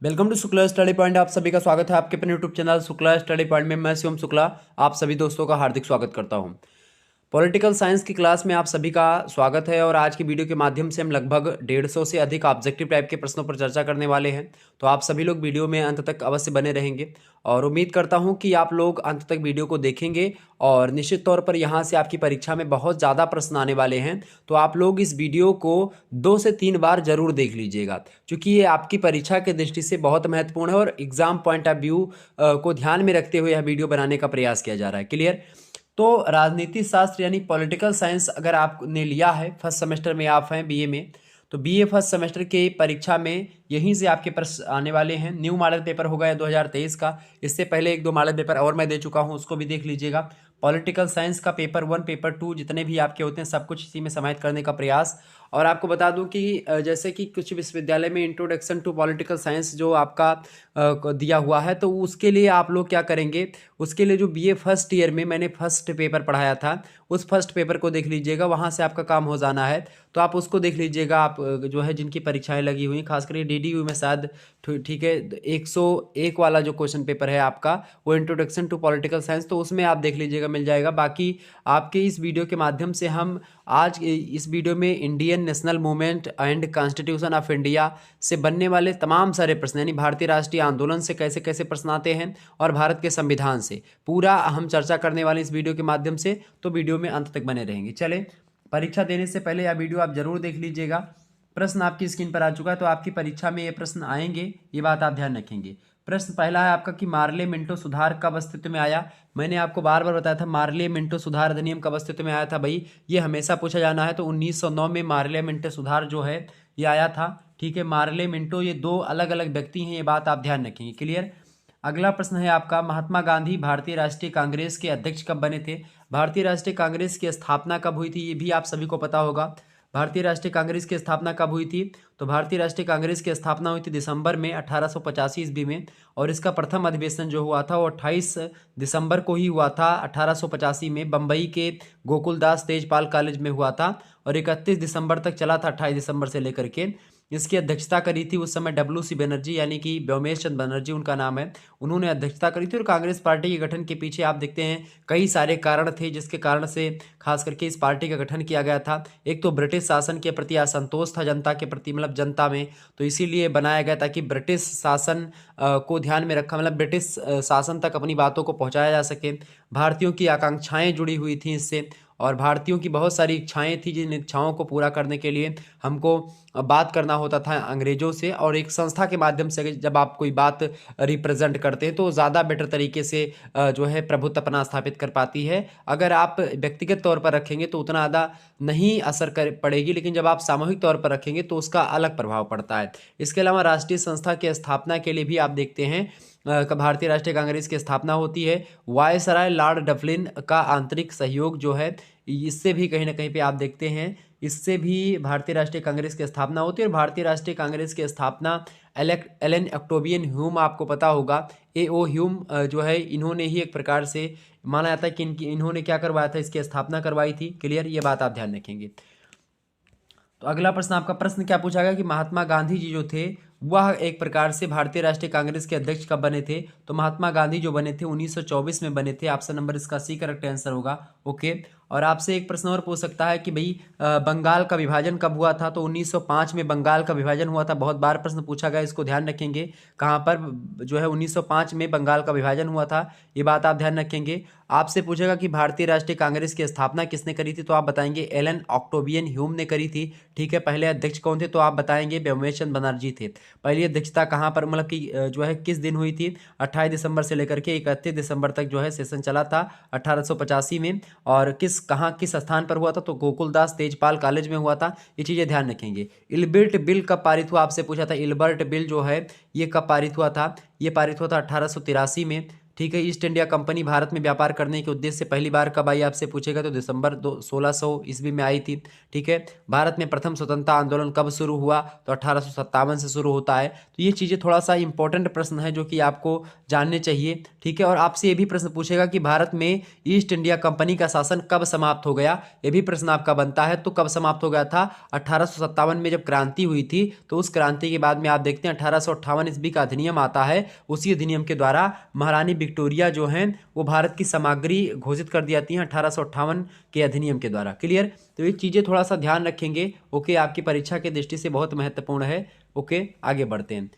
Welcome to Shukla study point. आप सभी का स्वागत है आपके अपने YouTube channel Shukla study point में। मैं शिवम शुक्ला आप सभी दोस्तों का हार्दिक स्वागत करता हूं। पॉलिटिकल साइंस की क्लास में आप सभी का स्वागत है और आज की वीडियो के माध्यम से हम लगभग 150 से अधिक ऑब्जेक्टिव टाइप के प्रश्नों पर चर्चा करने वाले हैं। तो आप सभी लोग वीडियो में अंत तक अवश्य बने रहेंगे और उम्मीद करता हूं कि आप लोग अंत तक वीडियो को देखेंगे और निश्चित तौर पर यहां से आपकी परीक्षा में बहुत ज़्यादा प्रश्न आने वाले हैं। तो आप लोग इस वीडियो को 2 से 3 बार जरूर देख लीजिएगा, क्योंकि ये आपकी परीक्षा की दृष्टि से बहुत महत्वपूर्ण है और एग्जाम पॉइंट ऑफ व्यू को ध्यान में रखते हुए यह वीडियो बनाने का प्रयास किया जा रहा है। क्लियर? तो राजनीति शास्त्र यानी पॉलिटिकल साइंस अगर आपने लिया है, फर्स्ट सेमेस्टर में आप हैं बीए में, तो बीए फर्स्ट सेमेस्टर के परीक्षा में यहीं से आपके प्रश्न आने वाले हैं। न्यू मॉडल पेपर होगा या 2023 का। इससे पहले 1-2 मॉडल पेपर और मैं दे चुका हूं, उसको भी देख लीजिएगा। पॉलिटिकल साइंस का पेपर 1 पेपर 2 जितने भी आपके होते हैं सब कुछ इसी में समाहित करने का प्रयास। और आपको बता दूं कि जैसे कि कुछ विश्वविद्यालय में इंट्रोडक्शन टू पॉलिटिकल साइंस जो आपका दिया हुआ है, तो उसके लिए आप लोग क्या करेंगे, उसके लिए जो बीए फर्स्ट ईयर में मैंने फर्स्ट पेपर पढ़ाया था, उस फर्स्ट पेपर को देख लीजिएगा, वहाँ से आपका काम हो जाना है। तो आप उसको देख लीजिएगा। आप जो है जिनकी परीक्षाएं लगी हुई, खासकर ये डीडीयू में शायद ठीक है 101 वाला जो क्वेश्चन पेपर है आपका, वो इंट्रोडक्शन टू पॉलिटिकल साइंस, तो उसमें आप देख लीजिएगा, मिल जाएगा। बाकी आपके इस वीडियो के माध्यम से हम आज इस वीडियो में Indian national movement and constitution of India से बनने वाले तमाम सारे प्रश्न, यानी भारतीय राष्ट्रीय आंदोलन से कैसे कैसे प्रश्न आते हैं और भारत के संविधान से पूरा हम चर्चा करने वाले इस वीडियो के माध्यम से। तो वीडियो में अंत तक बने रहेंगे। चले, परीक्षा देने से पहले यह वीडियो आप जरूर देख लीजिएगा। प्रश्न आपकी स्क्रीन पर आ चुका है, तो आपकी परीक्षा में ये प्रश्न आएंगे, ये बात आप ध्यान रखेंगे। प्रश्न पहला है आपका कि मार्ले मिंटो सुधार कब अस्तित्व में आया। मैंने आपको बार बार बताया था मार्ले मिंटो सुधार अधिनियम कब अस्तित्व में आया था। भाई ये हमेशा पूछा जाना है। तो 1909 में मार्ले मिंटो सुधार जो है ये आया था। ठीक है, मार्ले मिंटो ये 2 अलग अलग व्यक्ति हैं, ये बात आप ध्यान रखेंगे। क्लियर? अगला प्रश्न है आपका, महात्मा गांधी भारतीय राष्ट्रीय कांग्रेस के अध्यक्ष कब बने थे। भारतीय राष्ट्रीय कांग्रेस की स्थापना कब हुई थी, ये भी आप सभी को पता होगा। भारतीय राष्ट्रीय कांग्रेस की स्थापना कब हुई थी, तो भारतीय राष्ट्रीय कांग्रेस की स्थापना हुई थी दिसंबर में 1885 ईस्वी में। और इसका प्रथम अधिवेशन जो हुआ था वो 28 दिसंबर को ही हुआ था 1885 में, बम्बई के गोकुलदास तेजपाल कॉलेज में हुआ था और 31 दिसंबर तक चला था, 28 दिसंबर से लेकर के। इसकी अध्यक्षता करी थी उस समय WC बनर्जी, यानी कि व्योमेश चंद्र बनर्जी उनका नाम है, उन्होंने अध्यक्षता करी थी। और कांग्रेस पार्टी के गठन के पीछे आप देखते हैं कई सारे कारण थे, जिसके कारण से खास करके इस पार्टी का गठन किया गया था। एक तो ब्रिटिश शासन के प्रति असंतोष था जनता के प्रति, मतलब जनता में, तो इसीलिए बनाया गया ताकि ब्रिटिश शासन को ध्यान में रखा, मतलब ब्रिटिश शासन तक अपनी बातों को पहुंचाया जा सके। भारतीयों की आकांक्षाएं जुड़ी हुई थी इससे, और भारतीयों की बहुत सारी इच्छाएं थी, जिन इच्छाओं को पूरा करने के लिए हमको बात करना होता था अंग्रेजों से। और एक संस्था के माध्यम से जब आप कोई बात रिप्रेजेंट करते हैं तो ज़्यादा बेटर तरीके से जो है प्रभुत्व अपना स्थापित कर पाती है। अगर आप व्यक्तिगत तौर पर रखेंगे तो उतना ज़्यादा नहीं असर कर पड़ेगी, लेकिन जब आप सामूहिक तौर पर रखेंगे तो उसका अलग प्रभाव पड़ता है। इसके अलावा राष्ट्रीय संस्था की स्थापना के लिए भी आप देखते हैं भारतीय राष्ट्रीय कांग्रेस की स्थापना होती है। वायसराय लॉर्ड डफलिन का आंतरिक सहयोग जो है, इससे भी कहीं ना कहीं पे आप देखते हैं, इससे भी भारतीय राष्ट्रीय कांग्रेस की स्थापना होती है। और भारतीय राष्ट्रीय कांग्रेस की स्थापना एलन ऑक्टेवियन ह्यूम, आपको पता होगा, AO ह्यूम जो है, इन्होंने ही एक प्रकार से माना जाता है कि इन्होंने क्या करवाया था, इसकी स्थापना करवाई थी। क्लियर? ये बात आप ध्यान रखेंगे। तो अगला प्रश्न आपका, प्रश्न क्या पूछा गया कि महात्मा गांधी जी जो थे वह एक प्रकार से भारतीय राष्ट्रीय कांग्रेस के अध्यक्ष कब बने थे। तो महात्मा गांधी जो बने थे 1924 में बने थे। ऑप्शन नंबर इसका C करेक्ट आंसर होगा। ओके, और आपसे एक प्रश्न और पूछ सकता है कि भाई बंगाल का विभाजन कब हुआ था। तो 1905 में बंगाल का विभाजन हुआ था। बहुत बार प्रश्न पूछा गया, इसको ध्यान रखेंगे, कहाँ पर जो है 1905 में बंगाल का विभाजन हुआ था, ये बात आप ध्यान रखेंगे। आपसे पूछेगा कि भारतीय राष्ट्रीय कांग्रेस की स्थापना किसने करी थी, तो आप बताएंगे एलन ऑक्टेवियन ह्यूम ने करी थी। ठीक है, पहले अध्यक्ष कौन थे, तो आप बताएंगे व्योमेश चंद्र बनर्जी थे। पहली अध्यक्षता कहाँ पर, मतलब कि जो है किस दिन हुई थी, 28 दिसंबर से लेकर के 31 दिसंबर तक जो है सेशन चला था 1885 में। और किस स्थान पर हुआ था, तो गोकुलदास तेजपाल कॉलेज में हुआ था। ये चीज़ें ध्यान रखेंगे। इल्बर्ट बिल कब पारित हुआ, आपसे पूछा था। इल्बर्ट बिल जो है ये कब पारित हुआ था, ये पारित हुआ था 1883 में। ठीक है। ईस्ट इंडिया कंपनी भारत में व्यापार करने के उद्देश्य से पहली बार कब आई, आपसे पूछेगा तो दिसंबर 1600 ईस्वी में आई थी। ठीक है। भारत में प्रथम स्वतंत्रता आंदोलन कब शुरू हुआ, तो 1857 से शुरू होता है। तो ये चीज़ें थोड़ा सा इंपॉर्टेंट प्रश्न है जो कि आपको जानने चाहिए। ठीक है। और आपसे ये भी प्रश्न पूछेगा कि भारत में ईस्ट इंडिया कंपनी का शासन कब समाप्त हो गया, ये भी प्रश्न आपका बनता है। तो कब समाप्त हो गया था, 1857 में जब क्रांति हुई थी। तो उस क्रांति के बाद में आप देखते हैं 1858 ईस्वी का अधिनियम आता है। उसी अधिनियम के द्वारा महारानी विक्टोरिया जो हैं वो भारत की सामग्री घोषित कर दी जाती हैं 1858 के अधिनियम के द्वारा। क्लियर। तो ये चीज़ें थोड़ा सा ध्यान रखेंगे। ओके, आपकी परीक्षा की दृष्टि से बहुत महत्वपूर्ण है। ओके, आगे बढ़ते हैं।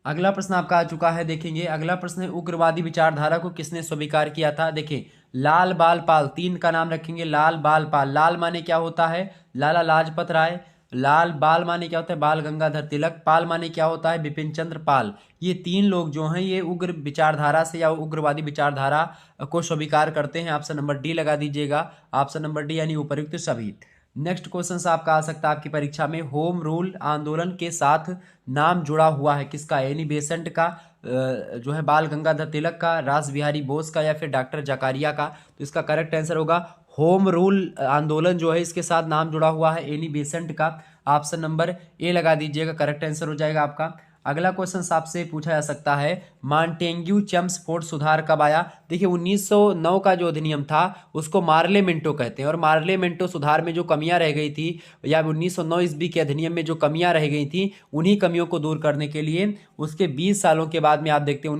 अगला प्रश्न आपका आ चुका है, देखेंगे। अगला प्रश्न है, उग्रवादी विचारधारा को किसने स्वीकार किया था। देखिए, लाल बाल पाल, तीन का नाम रखेंगे, लाल बाल पाल। लाल माने क्या होता है, लाला लाजपत राय। लाल बाल माने क्या होता है, बाल गंगाधर तिलक। पाल माने क्या होता है, बिपिन चंद्र पाल। ये तीन लोग जो हैं ये उग्र विचारधारा से या उग्रवादी विचारधारा को स्वीकार करते हैं। ऑप्शन नंबर डी लगा दीजिएगा। ऑप्शन नंबर डी यानी उपर्युक्त सभी। नेक्स्ट क्वेश्चन आपका आ सकता है आपकी परीक्षा में, होम रूल आंदोलन के साथ नाम जुड़ा हुआ है किसका, एनी बेसेंट का, जो है बाल गंगाधर तिलक का, रास बिहारी बोस का, या फिर डॉक्टर जकारिया का। तो इसका करेक्ट आंसर होगा होम रूल आंदोलन जो है इसके साथ नाम जुड़ा हुआ है एनी बेसेंट का। ऑप्शन नंबर ए लगा दीजिएगा, करेक्ट आंसर हो जाएगा आपका। अगला क्वेश्चन आपसे पूछा जा सकता है, मॉन्टेग्यू चेम्सफोर्ड सुधार कब आया। देखिए, 1909 का जो अधिनियम था उसको मार्ले मिंटो कहते हैं, और मार्ले मिंटो सुधार में जो कमियां रह गई थी, या 1909 ईस्वी के अधिनियम में जो कमियां रह गई थी, उन्हीं कमियों को दूर करने के लिए उसके 20 सालों के बाद में आप देखते हैं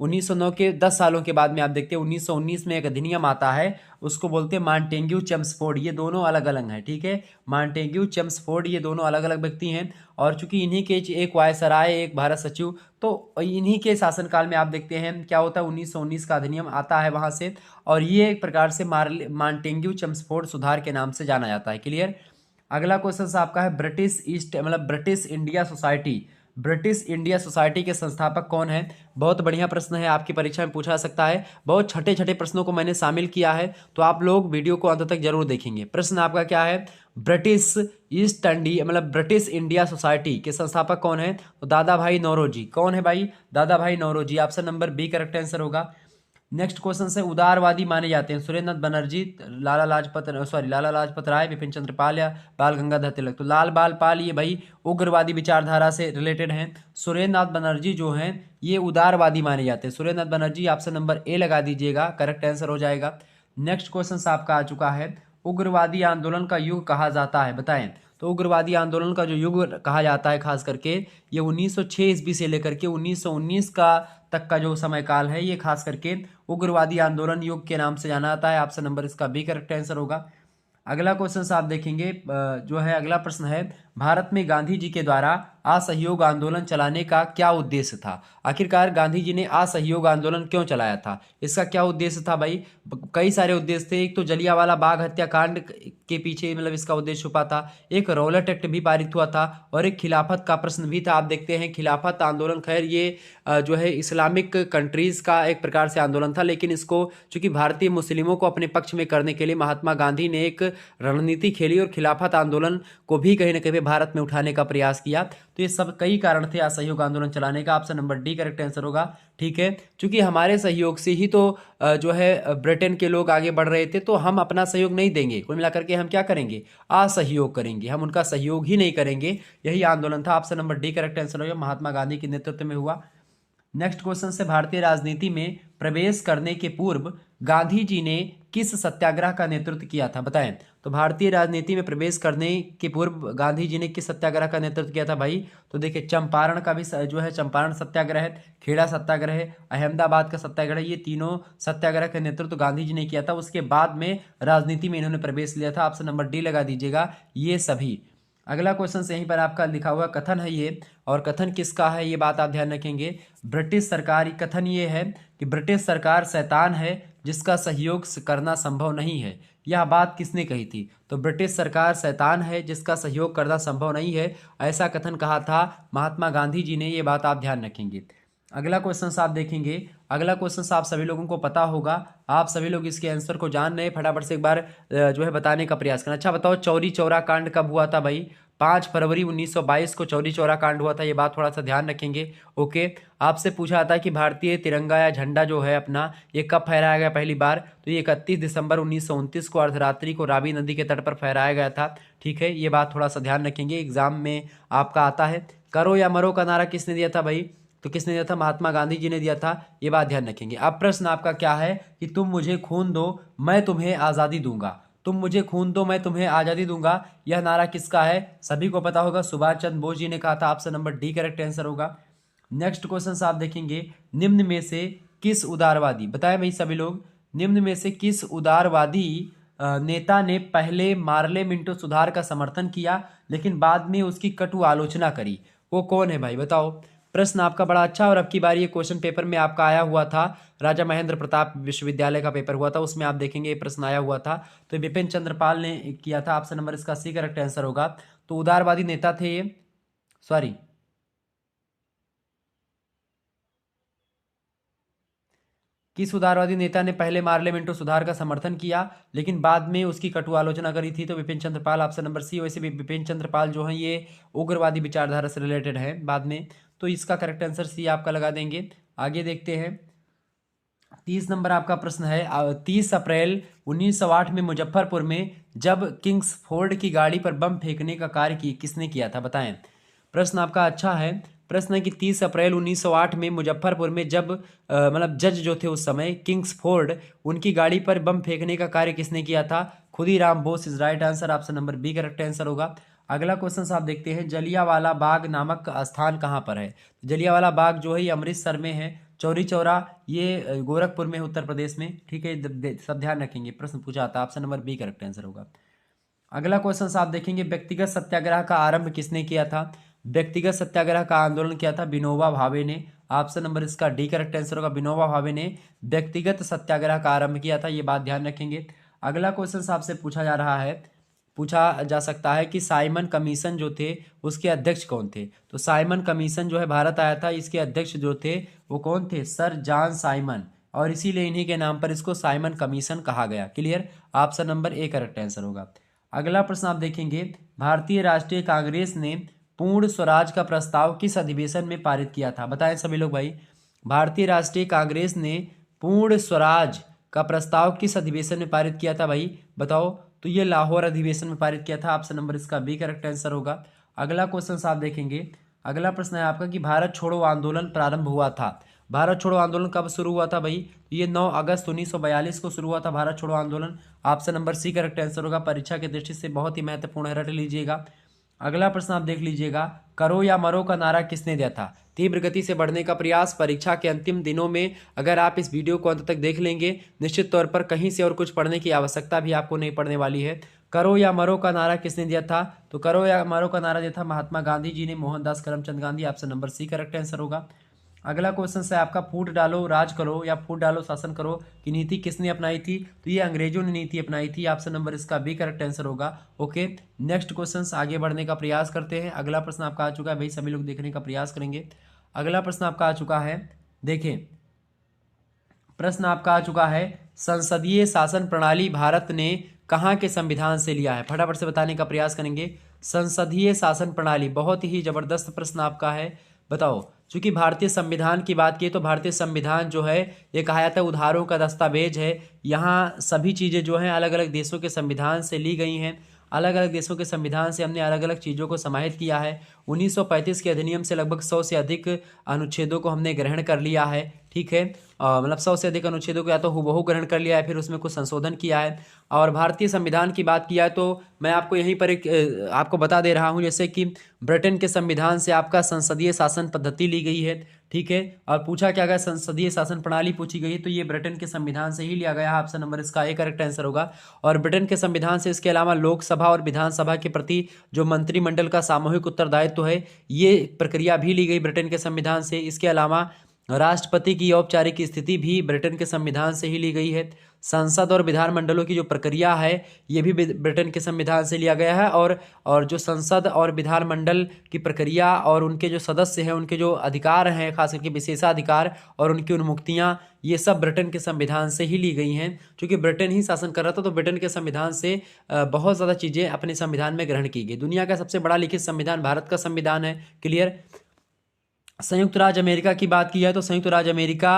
1909 के 10 सालों के बाद में आप देखते हैं 1919 में एक अधिनियम आता है, उसको बोलते हैं मॉन्टेग्यू चेम्सफोर्ड। ये दोनों अलग अलग हैं। ठीक है, मॉन्टेग्यू चेम्सफोर्ड ये दोनों अलग अलग व्यक्ति हैं, और चूंकि इन्हीं के एक वायसराय एक भारत सचिव, तो इन्हीं के शासनकाल में आप देखते हैं क्या होता है, 1919 का अधिनियम आता है वहां से, और ये एक प्रकार से मॉन्टेग्यू चेम्सफोर्ड सुधार के नाम से जाना जाता है। क्लियर। अगला क्वेश्चन आपका है, ब्रिटिश ईस्ट मतलब British India society, British India society के संस्थापक कौन है। बहुत बढ़िया प्रश्न है, आपकी परीक्षा में पूछा जा सकता है। बहुत छठे छठे प्रश्नों को मैंने शामिल किया है, तो आप लोग वीडियो को अंत तक जरूर देखेंगे। प्रश्न आपका क्या है, ब्रिटिश ईस्ट इंडिया मतलब ब्रिटिश इंडिया सोसाइटी के संस्थापक कौन है, तो दादा भाई नौरोजी। कौन है भाई, Dadabhai Naoroji. Option number B correct answer होगा। नेक्स्ट क्वेश्चन से, उदारवादी माने जाते हैं सुरेंद्रनाथ बनर्जी, लाला लाजपत राय, बिपिन चंद्र पाल, या बाल गंगाधर तिलक। तो लाल बाल पाल ये भाई उग्रवादी विचारधारा से रिलेटेड हैं। सुरेंद्रनाथ बनर्जी जो हैं ये उदारवादी माने जाते हैं। Surendranath Banerjee, option number A लगा दीजिएगा, करेक्ट आंसर हो जाएगा। नेक्स्ट क्वेश्चन आपका आ चुका है, उग्रवादी आंदोलन का युग कहा जाता है, बताएं। तो उग्रवादी आंदोलन का जो युग कहा जाता है खास करके ये 1906 ईस्वी से लेकर के 1919 का तक का जो समय काल है, ये खास करके उग्रवादी आंदोलन युग के नाम से जाना जाता है। ऑप्शन नंबर इसका बी करेक्ट आंसर होगा। अगला क्वेश्चन आप देखेंगे, जो है अगला प्रश्न है, भारत में गांधी जी के द्वारा असहयोग आंदोलन चलाने का क्या उद्देश्य था। आखिरकार गांधी जी ने असहयोग आंदोलन क्यों चलाया था, इसका क्या उद्देश्य था भाई। कई सारे उद्देश्य थे। एक तो जलियांवाला बाग हत्याकांड के पीछे मतलब इसका उद्देश्य छुपा था, एक रौलट एक्ट भी पारित हुआ था, और एक खिलाफत का प्रश्न भी था। आप देखते हैं खिलाफत आंदोलन, खैर ये जो है इस्लामिक कंट्रीज का एक प्रकार से आंदोलन था, लेकिन इसको चूंकि भारतीय मुस्लिमों को अपने पक्ष में करने के लिए महात्मा गांधी ने एक रणनीति खेली और खिलाफत आंदोलन को भी कहीं ना कहीं भारत में उठाने का प्रयास किया। तो ये सब कई कारण थे असहयोग आंदोलन चलाने का। Option number D correct answer होगा। ठीक है, क्योंकि हमारे सहयोग से ही तो जो है ब्रिटेन के लोग आगे बढ़ रहे थे, तो हम अपना सहयोग नहीं देंगे, कुल मिलाकर के हम क्या करेंगे, असहयोग करेंगे, हम उनका सहयोग ही नहीं करेंगे। यही आंदोलन था। Option number D correct answer होगा, महात्मा गांधी के नेतृत्व में हुआ। नेक्स्ट क्वेश्चन से, भारतीय राजनीति में प्रवेश करने के पूर्व गांधी जी ने किस सत्याग्रह का नेतृत्व किया था, बताएं। तो भारतीय राजनीति में प्रवेश करने के पूर्व गांधी जी ने किस सत्याग्रह का नेतृत्व किया था भाई। तो देखिए, चंपारण का भी जो है चंपारण सत्याग्रह है, खेड़ा सत्याग्रह है, अहमदाबाद का सत्याग्रह, ये तीनों सत्याग्रह का नेतृत्व गांधी जी ने किया था। उसके बाद में राजनीति में इन्होंने प्रवेश लिया था। ऑप्शन नंबर डी लगा दीजिएगा, ये सभी। अगला क्वेश्चन यहीं पर आपका लिखा हुआ कथन है ये, और कथन किसका है ये बात आप ध्यान रखेंगे। ब्रिटिश सरकार, कथन ये है कि ब्रिटिश सरकार शैतान है जिसका सहयोग करना संभव नहीं है। यह बात किसने कही थी, तो ब्रिटिश सरकार शैतान है जिसका सहयोग करना संभव नहीं है, ऐसा कथन कहा था महात्मा गांधी जी ने। ये बात आप ध्यान रखेंगे। अगला क्वेश्चन आप देखेंगे, अगला क्वेश्चन आप सभी लोगों को पता होगा, आप सभी लोग इसके आंसर को जान रहे हैं, फटाफट से एक बार जो है बताने का प्रयास करना। अच्छा बताओ, चौरी चौरा कांड कब हुआ था भाई। 5 फरवरी 1922 को चौरी चौरा कांड हुआ था, ये बात थोड़ा सा ध्यान रखेंगे। ओके, आपसे पूछा था कि भारतीय तिरंगा या झंडा जो है अपना ये कब फहराया गया पहली बार, तो ये 31 दिसंबर 1929 को अर्धरात्रि को रावी नदी के तट पर फहराया गया था। ठीक है, ये बात थोड़ा सा ध्यान रखेंगे, एग्जाम में आपका आता है। करो या मरो का नारा किसने दिया था भाई, तो किसने दिया था, महात्मा गांधी जी ने दिया था, ये बात ध्यान रखेंगे। अब प्रश्न आपका क्या है कि तुम मुझे खून दो मैं तुम्हें आज़ादी दूंगा, तुम मुझे खून दो मैं तुम्हें आज़ादी दूंगा, यह नारा किसका है, सभी को पता होगा, सुभाष चंद्र बोस जी ने कहा था। Option number D correct answer होगा। नेक्स्ट क्वेश्चन आप देखेंगे, निम्न में से किस उदारवादी, बताए भाई सभी लोग, निम्न में से किस उदारवादी नेता ने पहले मार्ले मिंटो सुधार का समर्थन किया लेकिन बाद में उसकी कटु आलोचना करी, वो कौन है भाई बताओ। प्रश्न आपका बड़ा अच्छा, और अब की बार ये क्वेश्चन पेपर में आपका आया हुआ था, राजा महेंद्र प्रताप विश्वविद्यालय का पेपर हुआ था, उसमें आप देखेंगे ये प्रश्न आया हुआ था, तो विपिन चंद्र पाल ने किया था। ऑप्शन नंबर इसका सी करेक्ट आंसर होगा। तो उदारवादी नेता थे ये, सॉरी किस उदारवादी नेता ने पहले मार्ले मिंटो सुधार का समर्थन किया लेकिन बाद में उसकी कटु आलोचना करी थी, तो विपिन चंद्र पाल, ऑप्शन नंबर सी। वैसे भी विपिन चंद्र पाल जो है ये उग्रवादी विचारधारा से रिलेटेड है बाद में, तो इसका करेक्ट आंसर सी आपका लगा देंगे। आगे देखते हैं, 30 नंबर आपका प्रश्न है, 30 अप्रैल 1908 में मुजफ्फरपुर में जब किंग्सफोर्ड की गाड़ी पर बम फेंकने का कार्य किसने किया था बताएं। प्रश्न आपका अच्छा है, प्रश्न है कि 30 अप्रैल 1908 में मुजफ्फरपुर में जब मतलब जज जो थे उस समय किंग्सफोर्ड, उनकी गाड़ी पर बम फेंकने का कार्य किसने किया था, Khudiram Bose is right answer. Option number B correct answer होगा। अगला क्वेश्चन आप देखते हैं, जलियांवाला बाग नामक स्थान कहाँ पर है। जलियांवाला बाग जो है ये अमृतसर में है, चौरी चौरा ये गोरखपुर में, उत्तर प्रदेश में। ठीक है, सब ध्यान रखेंगे, प्रश्न पूछा था, option number B correct answer होगा। अगला क्वेश्चन आप देखेंगे, व्यक्तिगत सत्याग्रह का आरंभ किसने किया था। व्यक्तिगत सत्याग्रह का आंदोलन किया था विनोबा भावे ने, ऑप्शन नंबर इसका डी करेक्ट आंसर होगा। विनोबा भावे ने व्यक्तिगत सत्याग्रह का आरंभ किया था, ये बात ध्यान रखेंगे। अगला क्वेश्चन आपसे पूछा जा रहा है, पूछा जा सकता है कि साइमन कमीशन जो थे उसके अध्यक्ष कौन थे। तो साइमन कमीशन जो है भारत आया था, इसके अध्यक्ष जो थे वो कौन थे, सर जॉन साइमन, और इसीलिए इन्हीं के नाम पर इसको साइमन कमीशन कहा गया। Clear, option number A correct answer होगा। अगला प्रश्न आप देखेंगे, भारतीय राष्ट्रीय कांग्रेस ने पूर्ण स्वराज का प्रस्ताव किस अधिवेशन में पारित किया था, बताएं सभी लोग भाई। भारतीय राष्ट्रीय कांग्रेस ने पूर्ण स्वराज का प्रस्ताव किस अधिवेशन में पारित किया था भाई बताओ। तो ये लाहौर अधिवेशन में पारित किया था, ऑप्शन नंबर इसका बी करेक्ट आंसर होगा। अगला क्वेश्चन आप देखेंगे, अगला प्रश्न है आपका कि भारत छोड़ो आंदोलन प्रारंभ हुआ था। भारत छोड़ो आंदोलन कब शुरू हुआ था भाई, ये 9 अगस्त 1942 को शुरू हुआ था भारत छोड़ो आंदोलन, option number C correct answer होगा। परीक्षा की दृष्टि से बहुत ही महत्वपूर्ण है, रट लीजिएगा। अगला प्रश्न आप देख लीजिएगा, करो या मरो का नारा किसने दिया था। तीव्र गति से बढ़ने का प्रयास, परीक्षा के अंतिम दिनों में अगर आप इस वीडियो को अंत तक देख लेंगे निश्चित तौर पर कहीं से और कुछ पढ़ने की आवश्यकता भी आपको नहीं पड़ने वाली है। करो या मरो का नारा किसने दिया था, तो करो या मरो का नारा दिया था महात्मा गांधी जी ने, Mohandas Karamchand Gandhi, option number C correct answer होगा। अगला क्वेश्चन है आपका, फूट डालो राज करो या फूट डालो शासन करो की नीति किसने अपनाई थी, तो ये अंग्रेजों ने नीति अपनाई थी, ऑप्शन नंबर इसका बी करेक्ट आंसर होगा। ओके, नेक्स्ट क्वेश्चन आगे बढ़ने का प्रयास करते हैं। अगला प्रश्न आपका आ चुका है भाई, सभी लोग देखने का प्रयास करेंगे। अगला प्रश्न आपका आ चुका है, देखें प्रश्न आपका आ चुका है, संसदीय शासन प्रणाली भारत ने कहाँ के संविधान से लिया है, फटाफट से बताने का प्रयास करेंगे। संसदीय शासन प्रणाली, बहुत ही जबरदस्त प्रश्न आपका है, बताओ। चूंकि भारतीय संविधान की बात की तो भारतीय संविधान जो है ये कहा जाता है उधारों का दस्तावेज है। यहाँ सभी चीज़ें जो हैं अलग अलग देशों के संविधान से ली गई हैं, अलग अलग देशों के संविधान से हमने अलग अलग चीज़ों को समाहित किया है। 1935 के अधिनियम से लगभग 100 से अधिक अनुच्छेदों को हमने ग्रहण कर लिया है। ठीक है, मतलब 100 से अधिक अनुच्छेदों को या तो हूबहू ग्रहण कर लिया है, फिर उसमें कुछ संशोधन किया है। और भारतीय संविधान की बात किया है तो मैं आपको यहीं पर एक आपको बता दे रहा हूँ, जैसे कि ब्रिटेन के संविधान से आपका संसदीय शासन पद्धति ली गई है। ठीक है, और पूछा क्या गया, संसदीय शासन प्रणाली पूछी गई है, तो ये ब्रिटेन के संविधान से ही लिया गया है, ऑप्शन नंबर इसका ए करेक्ट आंसर होगा। और ब्रिटेन के संविधान से इसके अलावा लोकसभा और विधानसभा के प्रति जो मंत्रिमंडल का सामूहिक उत्तरदायित्व है, ये प्रक्रिया भी ली गई ब्रिटेन के संविधान से। इसके अलावा राष्ट्रपति की औपचारिक स्थिति भी ब्रिटेन के संविधान से ही ली गई है। संसद और विधानमंडलों की जो प्रक्रिया है ये भी ब्रिटेन के संविधान से लिया गया है। और जो संसद और विधानमंडल की प्रक्रिया और उनके जो सदस्य हैं, उनके जो अधिकार हैं, खास करके विशेषाधिकार और उनकी उन्मुक्तियां, ये सब ब्रिटेन के संविधान से ही ली गई हैं। क्योंकि ब्रिटेन ही शासन कर रहा था तो ब्रिटेन के संविधान से बहुत ज़्यादा चीज़ें अपने संविधान में ग्रहण की गई। दुनिया का सबसे बड़ा लिखित संविधान भारत का संविधान है। क्लियर। संयुक्त राज्य अमेरिका की बात की जाए तो संयुक्त राज्य अमेरिका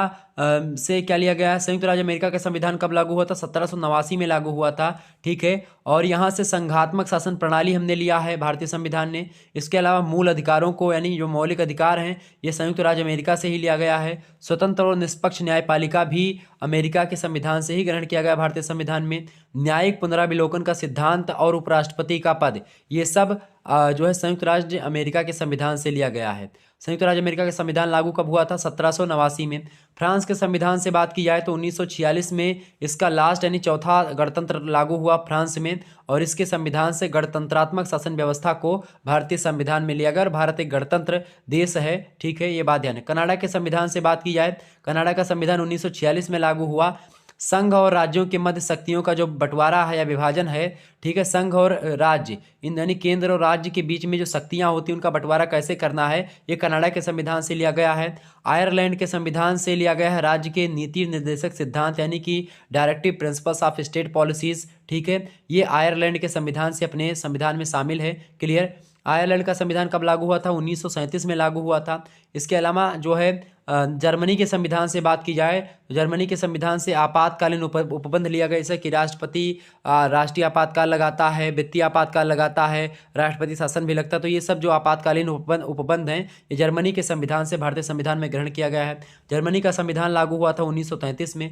से क्या लिया गया है? संयुक्त राज्य अमेरिका का संविधान कब लागू हुआ था? 1789 में लागू हुआ था। ठीक है। और यहाँ से संघात्मक शासन प्रणाली हमने लिया है भारतीय संविधान ने। इसके अलावा मूल अधिकारों को, यानी जो मौलिक अधिकार हैं, ये संयुक्त राज्य अमेरिका से ही लिया गया है। स्वतंत्र और निष्पक्ष न्यायपालिका भी अमेरिका के संविधान से ही ग्रहण किया गया भारतीय संविधान में। न्यायिक पुनराविलोकन का सिद्धांत और उपराष्ट्रपति का पद, ये सब जो है संयुक्त राज्य अमेरिका के संविधान से लिया गया है। संयुक्त राज्य अमेरिका का संविधान लागू कब हुआ था? 1789 में। फ्रांस के संविधान से बात की जाए तो 1946 में इसका लास्ट यानी चौथा गणतंत्र लागू हुआ फ्रांस में, और इसके संविधान से गणतंत्रात्मक शासन व्यवस्था को भारतीय संविधान में लिया गया और भारत एक गणतंत्र देश है। ठीक है, ये बात ध्यान है। कनाडा के संविधान से बात की जाए, कनाडा का संविधान 1946 में लागू हुआ। संघ और राज्यों के मध्य शक्तियों का जो बंटवारा है या विभाजन है, ठीक है, संघ और राज्य, इन यानी केंद्र और राज्य के बीच में जो शक्तियां होती हैं उनका बंटवारा कैसे करना है, ये कनाडा के संविधान से लिया गया है। आयरलैंड के संविधान से लिया गया है राज्य के नीति निर्देशक सिद्धांत, यानी कि directive principles of state policies. ठीक है, ये आयरलैंड के संविधान से अपने संविधान में शामिल है। क्लियर। आयरलैंड का संविधान कब लागू हुआ था? 1937 में लागू हुआ था। इसके अलावा जो है जर्मनी के संविधान से बात की जाए तो जर्मनी के संविधान से आपातकालीन उपबंध लिया गया, जैसे कि राष्ट्रपति राष्ट्रीय आपातकाल लगाता है, वित्तीय आपातकाल लगाता है, राष्ट्रपति शासन भी लगता है। तो ये सब जो आपातकालीन उपबंध हैं, ये जर्मनी के संविधान से भारतीय संविधान में ग्रहण किया गया है। जर्मनी का संविधान लागू हुआ था 1933 में।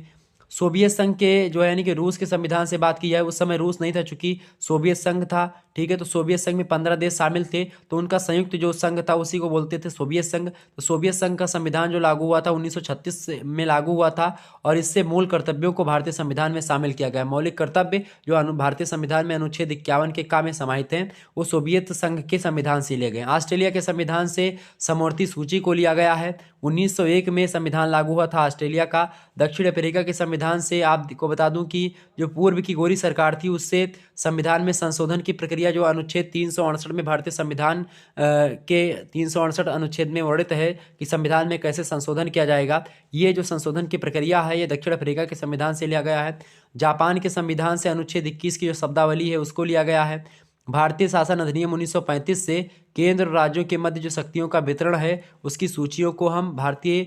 सोवियत संघ के जो है यानी कि रूस के संविधान से बात की जाए, उस समय रूस नहीं था चूंकि सोवियत संघ था। ठीक है, तो सोवियत संघ में 15 देश शामिल थे, तो उनका संयुक्त जो संघ था उसी को बोलते थे सोवियत संघ। तो सोवियत संघ का संविधान जो लागू हुआ था 1936 में लागू हुआ था, और इससे मूल कर्तव्यों को भारतीय संविधान में शामिल किया गया। मौलिक कर्तव्य जो भारतीय संविधान में अनुच्छेद 51 के का में समाहित हैं, वो सोवियत संघ के संविधान से लिए गए। ऑस्ट्रेलिया के संविधान से समवर्ती सूची को लिया गया है। 1901 में संविधान लागू हुआ था ऑस्ट्रेलिया का। दक्षिण अफ्रीका के संविधान से आपको बता दूं कि जो पूर्व की गोरी सरकार थी, उससे संविधान में संशोधन की प्रक्रिया जो अनुच्छेद 368 में भारतीय संविधान के 368 अनुच्छेद में वर्णित है कि संविधान में कैसे संशोधन किया जाएगा, ये जो संशोधन की प्रक्रिया है ये दक्षिण अफ्रीका के संविधान से लिया गया है। जापान के संविधान से अनुच्छेद 21 की जो शब्दावली है उसको लिया गया है। भारतीय शासन अधिनियम 1935 से केंद्र और राज्यों के मध्य जो शक्तियों का वितरण है उसकी सूचियों को हम भारतीय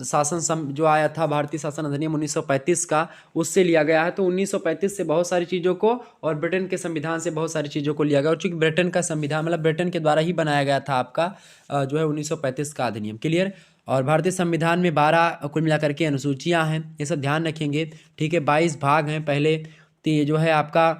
शासन जो आया था भारतीय शासन अधिनियम 1935 का, उससे लिया गया है। तो 1935 से बहुत सारी चीज़ों को और ब्रिटेन के संविधान से बहुत सारी चीज़ों को लिया गया। और चूंकि ब्रिटेन का संविधान मतलब ब्रिटेन के द्वारा ही बनाया गया था आपका जो है 1935 का अधिनियम। क्लियर। और भारतीय संविधान में 12 कुल मिलाकर के अनुसूचियाँ हैं, ये सब ध्यान रखेंगे। ठीक है, 22 भाग हैं। पहले जो है आपका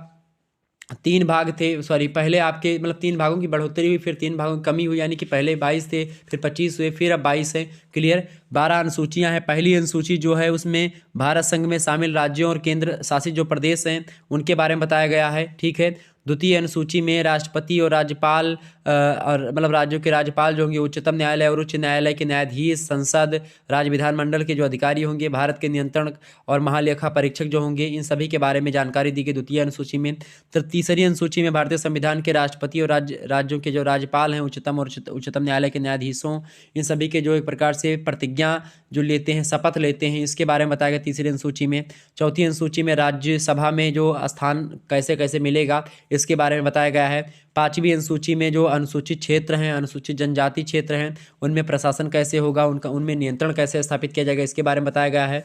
3 भाग थे, सॉरी पहले आपके मतलब 3 भागों की बढ़ोतरी हुई, फिर 3 भागों की कमी हुई, यानी कि पहले 22 थे, फिर 25 हुए, फिर अब 22 है। क्लियर। 12 अनुसूचियां हैं। पहली अनुसूची जो है उसमें भारत संघ में शामिल राज्यों और केंद्र शासित जो प्रदेश हैं उनके बारे में बताया गया है। ठीक है। द्वितीय अनुसूची में राष्ट्रपति और राज्यपाल और मतलब राज्यों के राज्यपाल जो होंगे, उच्चतम न्यायालय और उच्च न्यायालय के न्यायाधीश, संसद, राज्य विधानमंडल के जो अधिकारी होंगे, भारत के नियंत्रण और महालेखा परीक्षक जो होंगे, इन सभी के बारे में जानकारी दी गई द्वितीय अनुसूची में। तो तीसरी अनुसूची में भारतीय संविधान के राष्ट्रपति और राज्यों के जो राज्यपाल हैं, उच्चतम और उच्चतम न्यायालय के न्यायाधीशों, इन सभी के जो एक प्रकार से प्रतिज्ञा जो लेते हैं, शपथ लेते हैं, इसके बारे में बताया गया तीसरी अनुसूची में। चौथी अनुसूची में राज्यसभा में जो स्थान कैसे कैसे मिलेगा इसके बारे में बताया गया है। 5वीं अनुसूची में जो अनुसूचित क्षेत्र हैं, अनुसूचित जनजाति क्षेत्र हैं, उनमें प्रशासन कैसे होगा, उनमें नियंत्रण कैसे स्थापित किया जाएगा, इसके बारे में बताया गया है।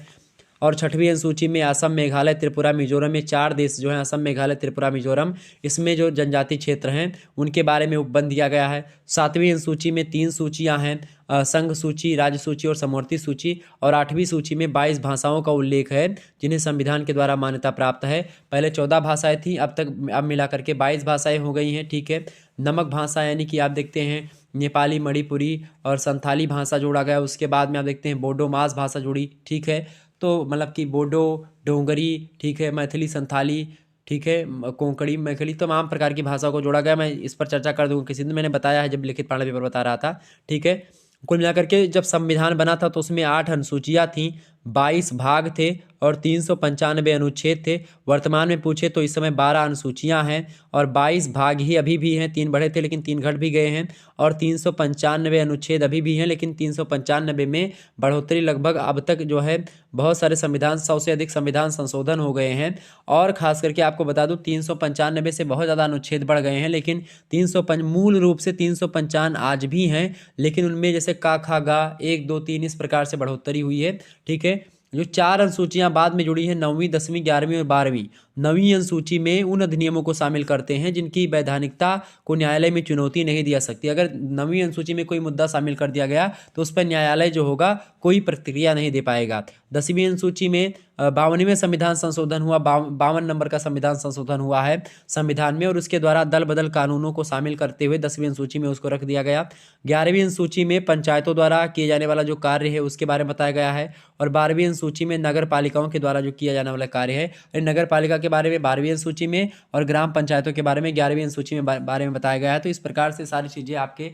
और 6वीं अनुसूची में असम, मेघालय, त्रिपुरा, मिजोरम, में 4 देश जो हैं, असम, मेघालय, त्रिपुरा, मिजोरम, इसमें जो जनजाति क्षेत्र हैं उनके बारे में उपबंध दिया गया है। 7वीं अनुसूची में 3 सूचियां हैं, संघ सूची, राज्य सूची और समवर्ती सूची। और 8वीं सूची में 22 भाषाओं का उल्लेख है जिन्हें संविधान के द्वारा मान्यता प्राप्त है। पहले 14 भाषाएं थी, अब मिलाकर के 22 भाषाएं हो गई हैं। ठीक है। नमक भाषा यानी कि आप देखते हैं नेपाली, मणिपुरी और संथाली भाषा जोड़ा गया। उसके बाद में आप देखते हैं बोडो मास भाषा जुड़ी। ठीक है, तो मतलब कि बोडो, डोंगरी, ठीक है, मैथिली, संथाली, ठीक है, कोंकणी, मैथिली, तमाम प्रकार की भाषाओं को जोड़ा गया। मैं इस पर चर्चा कर दूंगा किसी दिन, मैंने बताया है जब लिखित पांडे पेपर बता रहा था। ठीक है। कुल मिलाकर के जब संविधान बना था तो उसमें 8 अनुसूचियाँ थीं, 22 भाग थे और 395 अनुच्छेद थे। वर्तमान में पूछे तो इस समय 12 अनुसूचियाँ हैं और 22 भाग ही अभी भी हैं, 3 बढ़े थे लेकिन 3 घट भी गए हैं, और 395 अनुच्छेद अभी भी हैं, लेकिन 395 में बढ़ोतरी लगभग अब तक जो है बहुत सारे संविधान, 100 से अधिक संविधान संशोधन हो गए हैं। और खास करके आपको बता दूं 395 से बहुत ज़्यादा अनुच्छेद बढ़ गए हैं, लेकिन 305 मूल रूप से 355 आज भी हैं, लेकिन उनमें जैसे का, खा, गा, 1, 2, 3 इस प्रकार से बढ़ोतरी हुई है। ठीक है। जो 4 अनुसूचियां बाद में जुड़ी हैं, 9वीं, 10वीं, 11वीं और 12वीं, 9वीं अनुसूची में उन अधिनियमों को शामिल करते हैं जिनकी वैधानिकता को न्यायालय में चुनौती नहीं दिया सकती। अगर 9वीं अनुसूची में कोई मुद्दा शामिल कर दिया गया तो उस पर न्यायालय जो होगा कोई प्रतिक्रिया नहीं दे पाएगा। 10वीं अनुसूची में 52वें संविधान संशोधन हुआ, 52 नंबर का संविधान संशोधन हुआ है संविधान में, और उसके द्वारा दल बदल कानूनों को शामिल करते हुए 10वीं अनुसूची में उसको रख दिया गया। 11वीं अनुसूची में पंचायतों द्वारा किए जाने वाला जो कार्य है उसके बारे में बताया गया है, और 12वीं अनुसूची में नगर पालिकाओं के द्वारा जो किया जाने वाला कार्य है, नगर पालिका के बारे में 12वीं अनुसूची में, और ग्राम पंचायतों के बारे में 11वीं अनुसूची में बारे में बताया गया है। तो इस प्रकार से सारी चीज़ें आपके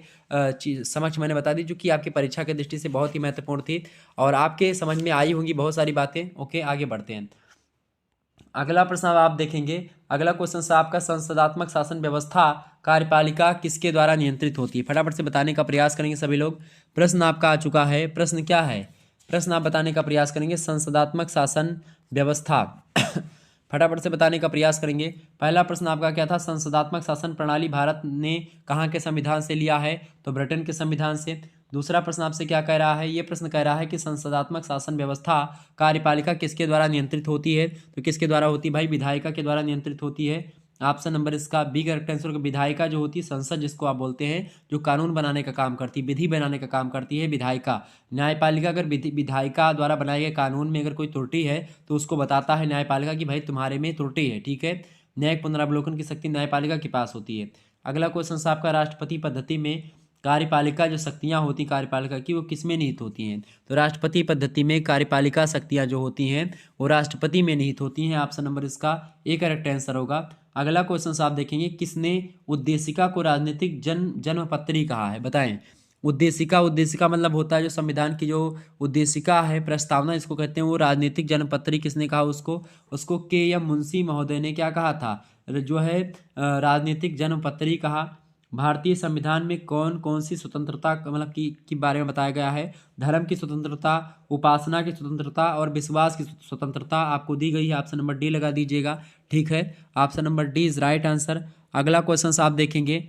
समक्ष मैंने बता दी, जो कि आपकी परीक्षा की दृष्टि से बहुत ही महत्वपूर्ण थी और आपके समझ में आई होंगी बहुत सारी बातें। ओके, आगे बढ़ते हैं। अगला प्रश्न अब आप देखेंगे। अगला क्वेश्चन से आपका, संसदात्मक शासन व्यवस्था कार्यपालिका किसके द्वारा नियंत्रित होती है? फटाफट से बताने का प्रयास करेंगे सभी लोग। प्रश्न आपका आ चुका है। प्रश्न क्या है? प्रश्न आप बताने का प्रयास करेंगे। संसदात्मक शासन व्यवस्था फटाफट से बताने का प्रयास करेंगे। पहला प्रश्न आपका क्या था? संसदात्मक शासन प्रणाली भारत ने कहाँ के संविधान से लिया है? तो ब्रिटेन के संविधान से। दूसरा प्रश्न आपसे क्या कह रहा है? ये प्रश्न कह रहा है कि संसदात्मक शासन व्यवस्था कार्यपालिका किसके द्वारा नियंत्रित होती है? तो किसके द्वारा होती है भाई? विधायिका के द्वारा नियंत्रित होती है। ऑप्शन नंबर इसका बी करेक्ट आंसर। विधायिका जो होती है, संसद जिसको आप बोलते हैं, जो कानून बनाने का काम करती है, विधि बनाने का काम करती है, विधायिका। न्यायपालिका अगर विधायिका द्वारा बनाए गए कानून में अगर कोई त्रुटि है तो उसको बताता है न्यायपालिका कि भाई तुम्हारे में त्रुटि है। ठीक है। न्यायिक पुनरावलोकन की शक्ति न्यायपालिका के पास होती है। अगला क्वेश्चन आपका, राष्ट्रपति पद्धति में कार्यपालिका जो शक्तियाँ होती कार्यपालिका की, वो किसमें निहित होती हैं? तो राष्ट्रपति पद्धति में कार्यपालिका शक्तियाँ जो होती हैं वो राष्ट्रपति में निहित होती हैं। ऑप्शन नंबर इसका ए करेक्ट आंसर होगा। अगला क्वेश्चन आप देखेंगे, किसने उद्देशिका को राजनीतिक जन्मपत्री कहा है? बताएं। उद्देशिका मतलब होता है जो संविधान की जो उद्देशिका है, प्रस्तावना इसको कहते हैं, वो राजनीतिक जन्मपत्री किसने कहा उसको के एम मुंशी महोदय ने क्या कहा था? जो है राजनीतिक जन्मपत्री कहा। भारतीय संविधान में कौन कौन सी स्वतंत्रता मतलब की बारे में बताया गया है? धर्म की स्वतंत्रता, उपासना की स्वतंत्रता और विश्वास की स्वतंत्रता आपको दी गई है। ऑप्शन नंबर डी लगा दीजिएगा। ठीक है, option number D is right answer. अगला क्वेश्चन आप देखेंगे।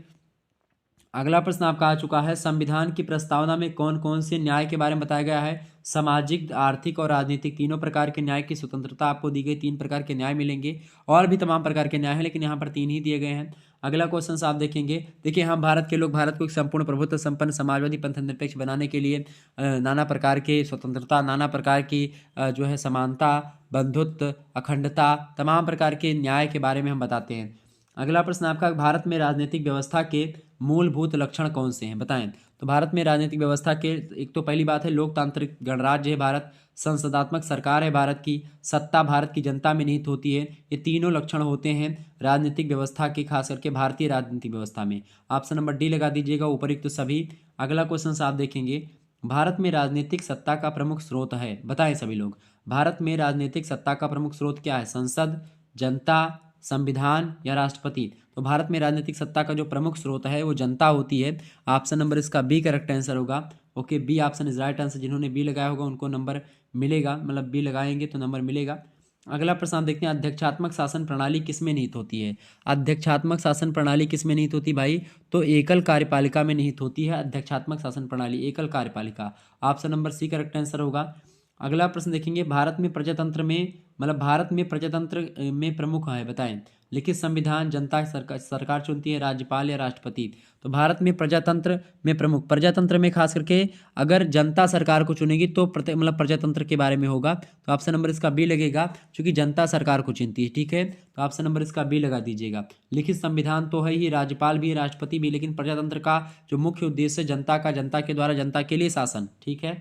अगला प्रश्न आपका आ चुका है, संविधान की प्रस्तावना में कौन कौन से न्याय के बारे में बताया गया है? सामाजिक, आर्थिक और राजनीतिक, तीनों प्रकार के न्याय की स्वतंत्रता आपको दी गई। 3 प्रकार के न्याय मिलेंगे, और भी तमाम प्रकार के न्याय हैं, लेकिन यहाँ पर 3 ही दिए गए हैं। अगला क्वेश्चन आप देखेंगे। देखिए, हम भारत के लोग भारत को एक संपूर्ण प्रभुत्व संपन्न समाजवादी पंथ निरपेक्ष बनाने के लिए नाना प्रकार के स्वतंत्रता, नाना प्रकार की जो है समानता, बंधुत्व, अखंडता, तमाम प्रकार के न्याय के बारे में हम बताते हैं। अगला प्रश्न आपका, भारत में राजनीतिक व्यवस्था के मूलभूत लक्षण कौन से हैं? बताएं। तो भारत में राजनीतिक व्यवस्था के, एक तो पहली बात है लोकतांत्रिक गणराज्य है भारत, संसदात्मक सरकार है भारत की, सत्ता भारत की जनता में निहित होती है। ये तीनों लक्षण होते हैं राजनीतिक व्यवस्था के, खास करके भारतीय राजनीतिक व्यवस्था में। ऑप्शन नंबर डी लगा दीजिएगा, उपयुक्त सभी। अगला क्वेश्चन आप देखेंगे, भारत में राजनीतिक सत्ता का प्रमुख स्रोत है? बताएं सभी लोग। भारत में राजनीतिक सत्ता का प्रमुख स्रोत क्या है? संसद, जनता, संविधान या राष्ट्रपति? तो भारत में राजनीतिक सत्ता का जो प्रमुख स्रोत है वो जनता होती है। ऑप्शन नंबर इसका बी करेक्ट आंसर होगा। Okay, B option is right answer. जिन्होंने बी लगाया होगा उनको नंबर मिलेगा, मतलब बी लगाएंगे तो नंबर मिलेगा। अगला प्रश्न आप देखते हैं, अध्यक्षात्मक शासन प्रणाली किसमें निहित होती है? अध्यक्षात्मक शासन प्रणाली किसमें निहित होती है भाई? तो एकल कार्यपालिका में निहित होती है अध्यक्षात्मक शासन प्रणाली, एकल कार्यपालिका। Option number C correct answer होगा। अगला प्रश्न देखेंगे, भारत में प्रजातंत्र में मतलब भारत में प्रजातंत्र में प्रमुख है? बताएं। लिखित संविधान, जनता सरकार चुनती है, राज्यपाल या राष्ट्रपति? तो भारत में प्रजातंत्र में प्रमुख, प्रजातंत्र में खास करके अगर जनता सरकार को चुनेगी तो मतलब प्रजातंत्र के बारे में होगा। तो ऑप्शन नंबर इसका बी लगेगा, क्योंकि जनता सरकार को चुनती है। ठीक है, तो ऑप्शन नंबर इसका बी लगा दीजिएगा। लिखित संविधान तो है ही, राज्यपाल भी, राष्ट्रपति भी, लेकिन प्रजातंत्र का जो मुख्य उद्देश्य जनता का, जनता के द्वारा जनता के लिए शासन। ठीक है।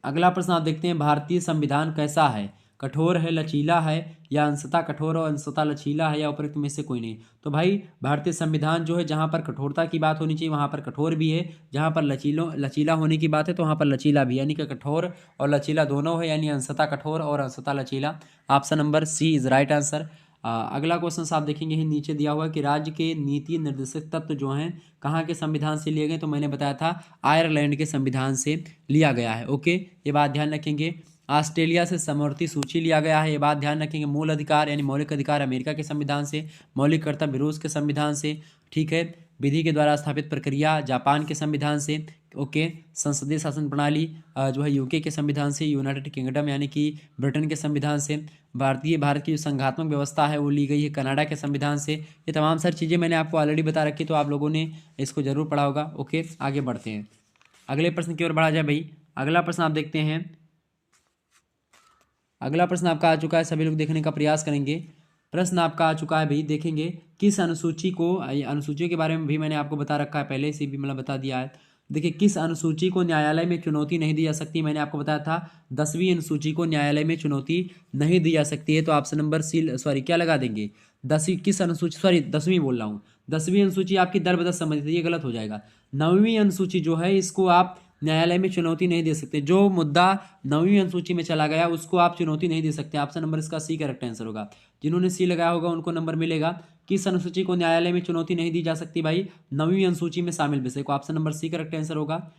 अगला प्रश्न आप देखते हैं, भारतीय संविधान कैसा है? कठोर है, लचीला है, या अंशतः कठोर और अंशतः लचीला है, या उपरोक्त में से कोई नहीं। तो भाई भारतीय संविधान जो है जहाँ पर कठोरता की बात होनी चाहिए वहाँ पर कठोर भी है, जहाँ पर लचीला होने की बात है तो वहाँ पर लचीला भी, यानी कि कठोर और लचीला दोनों है, यानी अंशतः कठोर और अंशतः लचीला। Option number C is right answer. अगला क्वेश्चन आप देखेंगे ही नीचे दिया हुआ है कि राज्य के नीति निर्देशक तत्व जो हैं कहाँ के संविधान से लिए गए, तो मैंने बताया था आयरलैंड के संविधान से लिया गया है। ओके, ये बात ध्यान रखेंगे। ऑस्ट्रेलिया से समवर्ती सूची लिया गया है, ये बात ध्यान रखेंगे। मूल अधिकार यानी मौलिक अधिकार अमेरिका के संविधान से, मौलिक कर्तव्य रूस के संविधान से, ठीक है। विधि के द्वारा स्थापित प्रक्रिया जापान के संविधान से, ओके। संसदीय शासन प्रणाली जो है यूके के संविधान से, यूनाइटेड किंगडम यानी कि ब्रिटेन के संविधान से। भारत की जो संघात्मक व्यवस्था है वो ली गई है कनाडा के संविधान से। ये तमाम सारी चीज़ें मैंने आपको ऑलरेडी बता रखी, तो आप लोगों ने इसको जरूर पढ़ा होगा। ओके, आगे बढ़ते हैं, अगले प्रश्न की ओर बढ़ा जाए भाई। अगला प्रश्न आप देखते हैं, अगला प्रश्न आपका आ चुका है, सभी लोग देखने का प्रयास करेंगे। प्रश्न आपका आ चुका है भाई, देखेंगे किस अनुसूची को, अनुसूचियों के बारे में भी मैंने आपको बता रखा है पहले से भी, मतलब बता दिया है। देखिए किस अनुसूची को न्यायालय में चुनौती नहीं दी जा सकती, मैंने आपको बताया था 10वीं अनुसूची को न्यायालय में चुनौती नहीं दी जा सकती है। तो ऑप्शन नंबर सी, सॉरी क्या लगा देंगे, 10वीं किस अनुसूची, सॉरी 10वीं बोल रहा हूँ, 10वीं अनुसूची आपकी दर बदर संबंधित है, ये गलत हो जाएगा। 9वीं अनुसूची जो है इसको आप न्यायालय में चुनौती नहीं दे सकते। जो मुद्दा 9वीं अनुसूची में चला गया उसको आप चुनौती नहीं दे सकते। ऑप्शन नंबर इसका सी करेक्ट आंसर होगा। जिन्होंने सी लगाया होगा उनको नंबर मिलेगा। किस अनुसूची को न्यायालय में चुनौती नहीं दी जा सकती भाई, 9वीं अनुसूची में शामिल विषय को। Option number C correct answer होगा।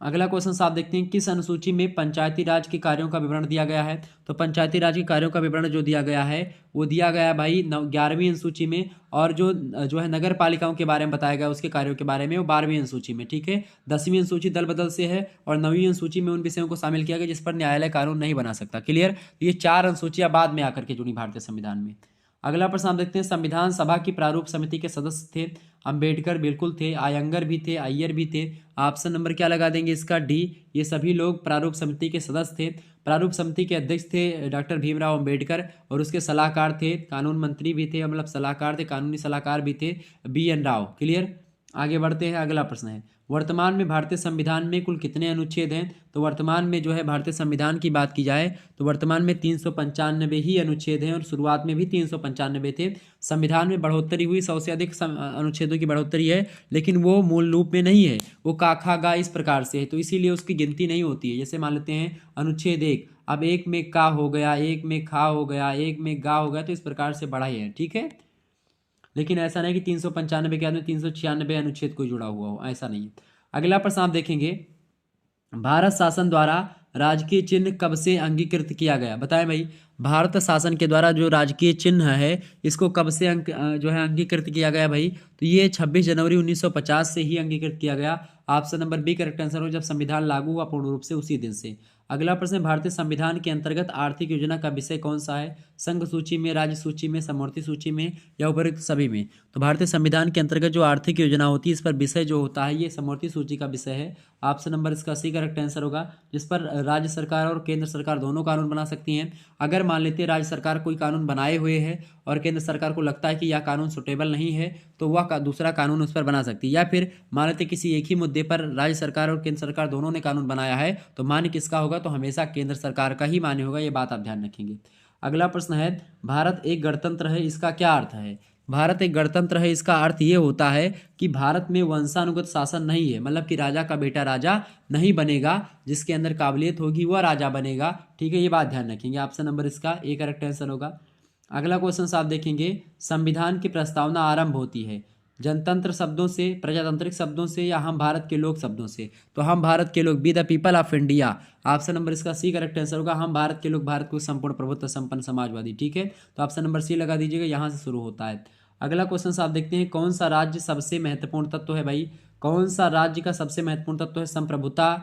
अगला क्वेश्चन आप देखते हैं, किस अनुसूची में पंचायती राज के कार्यों का विवरण दिया गया है। तो पंचायती राज के कार्यों का विवरण जो दिया गया है वो दिया गया है भाई 11वीं अनुसूची में, और जो है नगर पालिकाओं के बारे में बताया गया उसके कार्यों के बारे में वो 12वीं अनुसूची में, ठीक है। 10वीं अनुसूची दल बदल से है, और 9वीं अनुसूची में उन विषयों को शामिल किया गया जिस पर न्यायालय कानून नहीं बना सकता। क्लियर, ये 4 अनुसूचियां बाद में आकर के जुड़ी भारतीय संविधान में। अगला प्रश्न आप देखते हैं, संविधान सभा की प्रारूप समिति के सदस्य थे। अंबेडकर बिल्कुल थे, आयंगर भी थे, अय्यर भी थे। ऑप्शन नंबर क्या लगा देंगे इसका, डी। ये सभी लोग प्रारूप समिति के सदस्य थे। प्रारूप समिति के अध्यक्ष थे डॉक्टर भीमराव अंबेडकर, और उसके सलाहकार थे, कानून मंत्री भी थे, मतलब सलाहकार थे, कानूनी सलाहकार भी थे, BN राव। क्लियर, आगे बढ़ते हैं। अगला प्रश्न है, वर्तमान में भारतीय संविधान में कुल कितने अनुच्छेद हैं। तो वर्तमान में जो है भारतीय संविधान की बात की जाए तो वर्तमान में 395 ही अनुच्छेद हैं, और शुरुआत में भी 395 थे। संविधान में बढ़ोतरी हुई, 100 से अधिक अनुच्छेदों की बढ़ोतरी है, लेकिन वो मूल रूप में नहीं है, वो का खा गा इस प्रकार से है, तो इसीलिए उसकी गिनती नहीं होती है। जैसे मान लेते हैं अनुच्छेद 1, अब 1 में का हो गया, 1 में खा हो गया, 1 में गा हो गया, तो इस प्रकार से बढ़ा ही है, ठीक है। लेकिन ऐसा नहीं कि 395 के आदमी 396 अनुच्छेद कोई जुड़ा हुआ हो, ऐसा नहीं है। अगला प्रश्न आप देखेंगे, भारत शासन द्वारा राजकीय चिन्ह कब से अंगीकृत किया गया। बताएं भाई, भारत शासन के द्वारा जो राजकीय चिन्ह है इसको कब से जो है अंगीकृत किया गया भाई, तो ये 26 जनवरी 1950 से ही अंगीकृत किया गया। Option number B correct answer हो, जब संविधान लागू हुआ पूर्ण रूप से उसी दिन से। अगला प्रश्न, भारतीय संविधान के अंतर्गत आर्थिक योजना का विषय कौन सा है। संघ सूची में, राज्य सूची में, समवर्ती सूची में, या उपरोक्त सभी में। तो भारतीय संविधान के अंतर्गत जो आर्थिक योजना होती है इस पर विषय जो होता है ये समवर्ती सूची का विषय है। ऑप्शन नंबर इसका सी करेक्ट आंसर होगा, जिस पर राज्य सरकार और केंद्र सरकार दोनों कानून बना सकती हैं। अगर मान लेते हैं राज्य सरकार कोई कानून बनाए हुए है और केंद्र सरकार को लगता है कि यह कानून सुटेबल नहीं है तो वह दूसरा कानून उस पर बना सकती है, या फिर मान लेते किसी एक ही मुद्दे पर राज्य सरकार और केंद्र सरकार दोनों ने कानून बनाया है तो मान्य किसका होगा, तो हमेशा केंद्र सरकार का ही मान्य होगा, ये बात आप ध्यान रखेंगे। अगला प्रश्न है, भारत एक गणतंत्र है, इसका क्या अर्थ है। भारत एक गणतंत्र है, इसका अर्थ ये होता है कि भारत में वंशानुगत शासन नहीं है, मतलब कि राजा का बेटा राजा नहीं बनेगा, जिसके अंदर काबिलियत होगी वह राजा बनेगा, ठीक है, ये बात ध्यान रखेंगे। ऑप्शन नंबर इसका ए करेक्ट आंसर होगा। अगला क्वेश्चन आप देखेंगे, संविधान की प्रस्तावना आरंभ होती है जनतंत्र शब्दों से, प्रजातांत्रिक शब्दों से, या हम भारत के लोग शब्दों से। तो हम भारत के लोग, be the people of India. Option number इसका सी करेक्ट आंसर होगा, हम भारत के लोग, भारत को संपूर्ण प्रभुत्व संपन्न समाजवादी, ठीक है। तो ऑप्शन नंबर सी लगा दीजिएगा, यहाँ से शुरू होता है। अगला क्वेश्चन आप देखते हैं, कौन सा राज्य सबसे महत्वपूर्ण तत्व है भाई, कौन सा राज्य का सबसे महत्वपूर्ण तत्व है, संप्रभुता,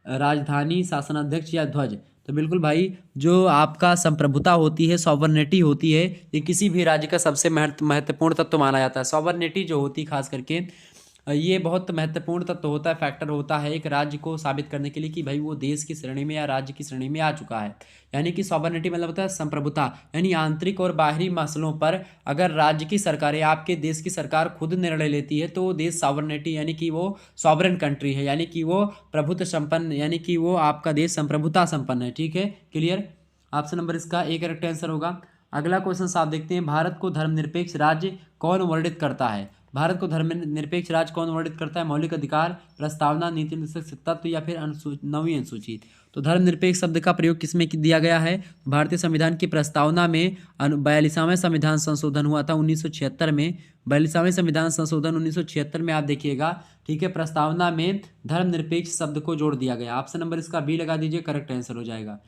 राजधानी, शासनाध्यक्ष, या ध्वज। तो बिल्कुल भाई, जो आपका संप्रभुता होती है, सॉवरनिटी होती है, ये किसी भी राज्य का सबसे महत्वपूर्ण तत्व माना जाता है। सॉवरनिटी जो होती है खास करके ये बहुत महत्वपूर्ण तत्व होता है, फैक्टर होता है एक राज्य को साबित करने के लिए कि भाई वो देश की श्रेणी में या राज्य की श्रेणी में आ चुका है। यानी कि सॉवरनिटी मतलब होता है संप्रभुता, यानी आंतरिक और बाहरी मसलों पर अगर राज्य की सरकार या आपके देश की सरकार खुद निर्णय लेती है तो वो देश सॉवरनिटी यानी कि वो सॉवरन कंट्री है, यानी कि वो प्रभुत्व संपन्न, यानी कि वो आपका देश संप्रभुता संपन्न है, ठीक है, क्लियर। ऑप्शन नंबर इसका ए करेक्ट आंसर होगा। अगला क्वेश्चन आप देखते हैं, भारत को धर्मनिरपेक्ष राज्य कौन वर्णित करता है? भारत को धर्मनिरपेक्ष राज्य कौन वर्णित करता है? मौलिक अधिकार, प्रस्तावना, नीति निर्देशक तत्व या फिर 9वीं अनुसूची। तो धर्मनिरपेक्ष शब्द का प्रयोग किसमें दिया गया है? भारतीय संविधान की प्रस्तावना में 42वां संविधान संशोधन हुआ था 1976 में। 42वां संविधान संशोधन 1976 में आप देखिएगा, ठीक है, प्रस्तावना में धर्मनिरपेक्ष शब्द को जोड़ दिया गया। ऑप्शन नंबर इसका बी लगा दीजिए, करेक्ट आंसर हो जाएगा।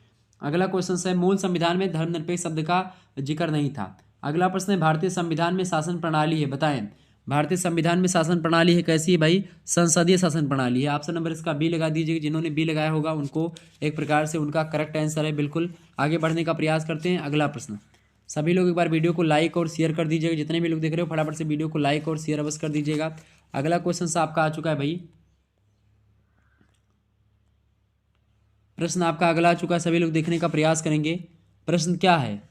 अगला क्वेश्चन है, मूल संविधान में धर्मनिरपेक्ष शब्द का जिक्र नहीं था। अगला प्रश्न है, भारतीय संविधान में शासन प्रणाली है, बताएं। भारतीय संविधान में शासन प्रणाली है, कैसी है भाई? संसदीय शासन प्रणाली है। ऑप्शन नंबर इसका बी लगा दीजिए। जिन्होंने बी लगाया होगा उनको एक प्रकार से उनका करेक्ट आंसर है। बिल्कुल आगे बढ़ने का प्रयास करते हैं। अगला प्रश्न, सभी लोग एक बार वीडियो को लाइक और शेयर कर दीजिएगा। जितने भी लोग देख रहे हो फटाफट से वीडियो को लाइक और शेयर अवश्य कर दीजिएगा। अगला क्वेश्चन आपका आ चुका है भाई, प्रश्न आपका अगला आ चुका है, सभी लोग देखने का प्रयास करेंगे। प्रश्न क्या है?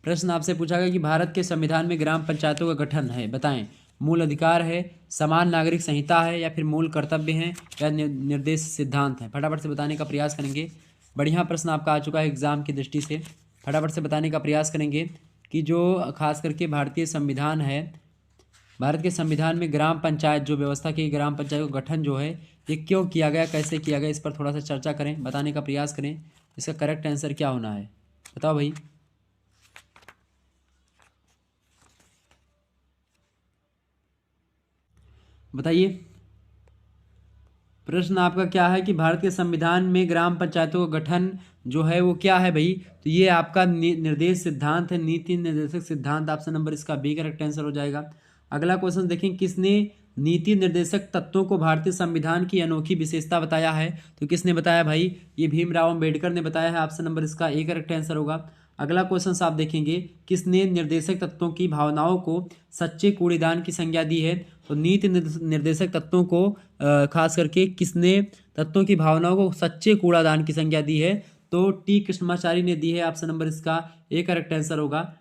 प्रश्न आपसे पूछा गया कि भारत के संविधान में ग्राम पंचायतों का गठन है, बताएं। मूल अधिकार है, समान नागरिक संहिता है या फिर मूल कर्तव्य हैं या निर्देश सिद्धांत है? फटाफट से बताने का प्रयास करेंगे। बढ़िया प्रश्न आपका आ चुका है एग्जाम की दृष्टि से। फटाफट से बताने का प्रयास करेंगे कि जो खास करके भारतीय संविधान है, भारत के संविधान में ग्राम पंचायत जो व्यवस्था की, ग्राम पंचायत का गठन जो है ये क्यों किया गया, कैसे किया गया, इस पर थोड़ा सा चर्चा करें, बताने का प्रयास करें। इसका करेक्ट आंसर क्या होना है, बताओ भाई। बताइए, प्रश्न आपका क्या है कि भारत के संविधान में ग्राम पंचायतों का गठन जो है वो क्या है भाई? तो ये आपका निर्देश सिद्धांत है, नीति निर्देशक सिद्धांत। ऑप्शन नंबर इसका बी करेक्ट आंसर हो जाएगा। अगला क्वेश्चन देखें, किसने नीति निर्देशक तत्वों को भारतीय संविधान की अनोखी विशेषता बताया है? तो किसने बताया भाई? ये भीमराव अंबेडकर ने बताया है। ऑप्शन नंबर इसका ए करेक्ट आंसर होगा। अगला क्वेश्चन आप देखेंगे, किसने निर्देशक तत्वों की भावनाओं को सच्चे कूड़ेदान की संज्ञा दी है? तो नीति निर्देशक तत्वों को खास करके किसने तत्वों की भावनाओं को सच्चे कूड़ादान की संज्ञा दी है? तो टी कृष्णमाचारी ने दी है। ऑप्शन नंबर इसका ए करेक्ट आंसर होगा।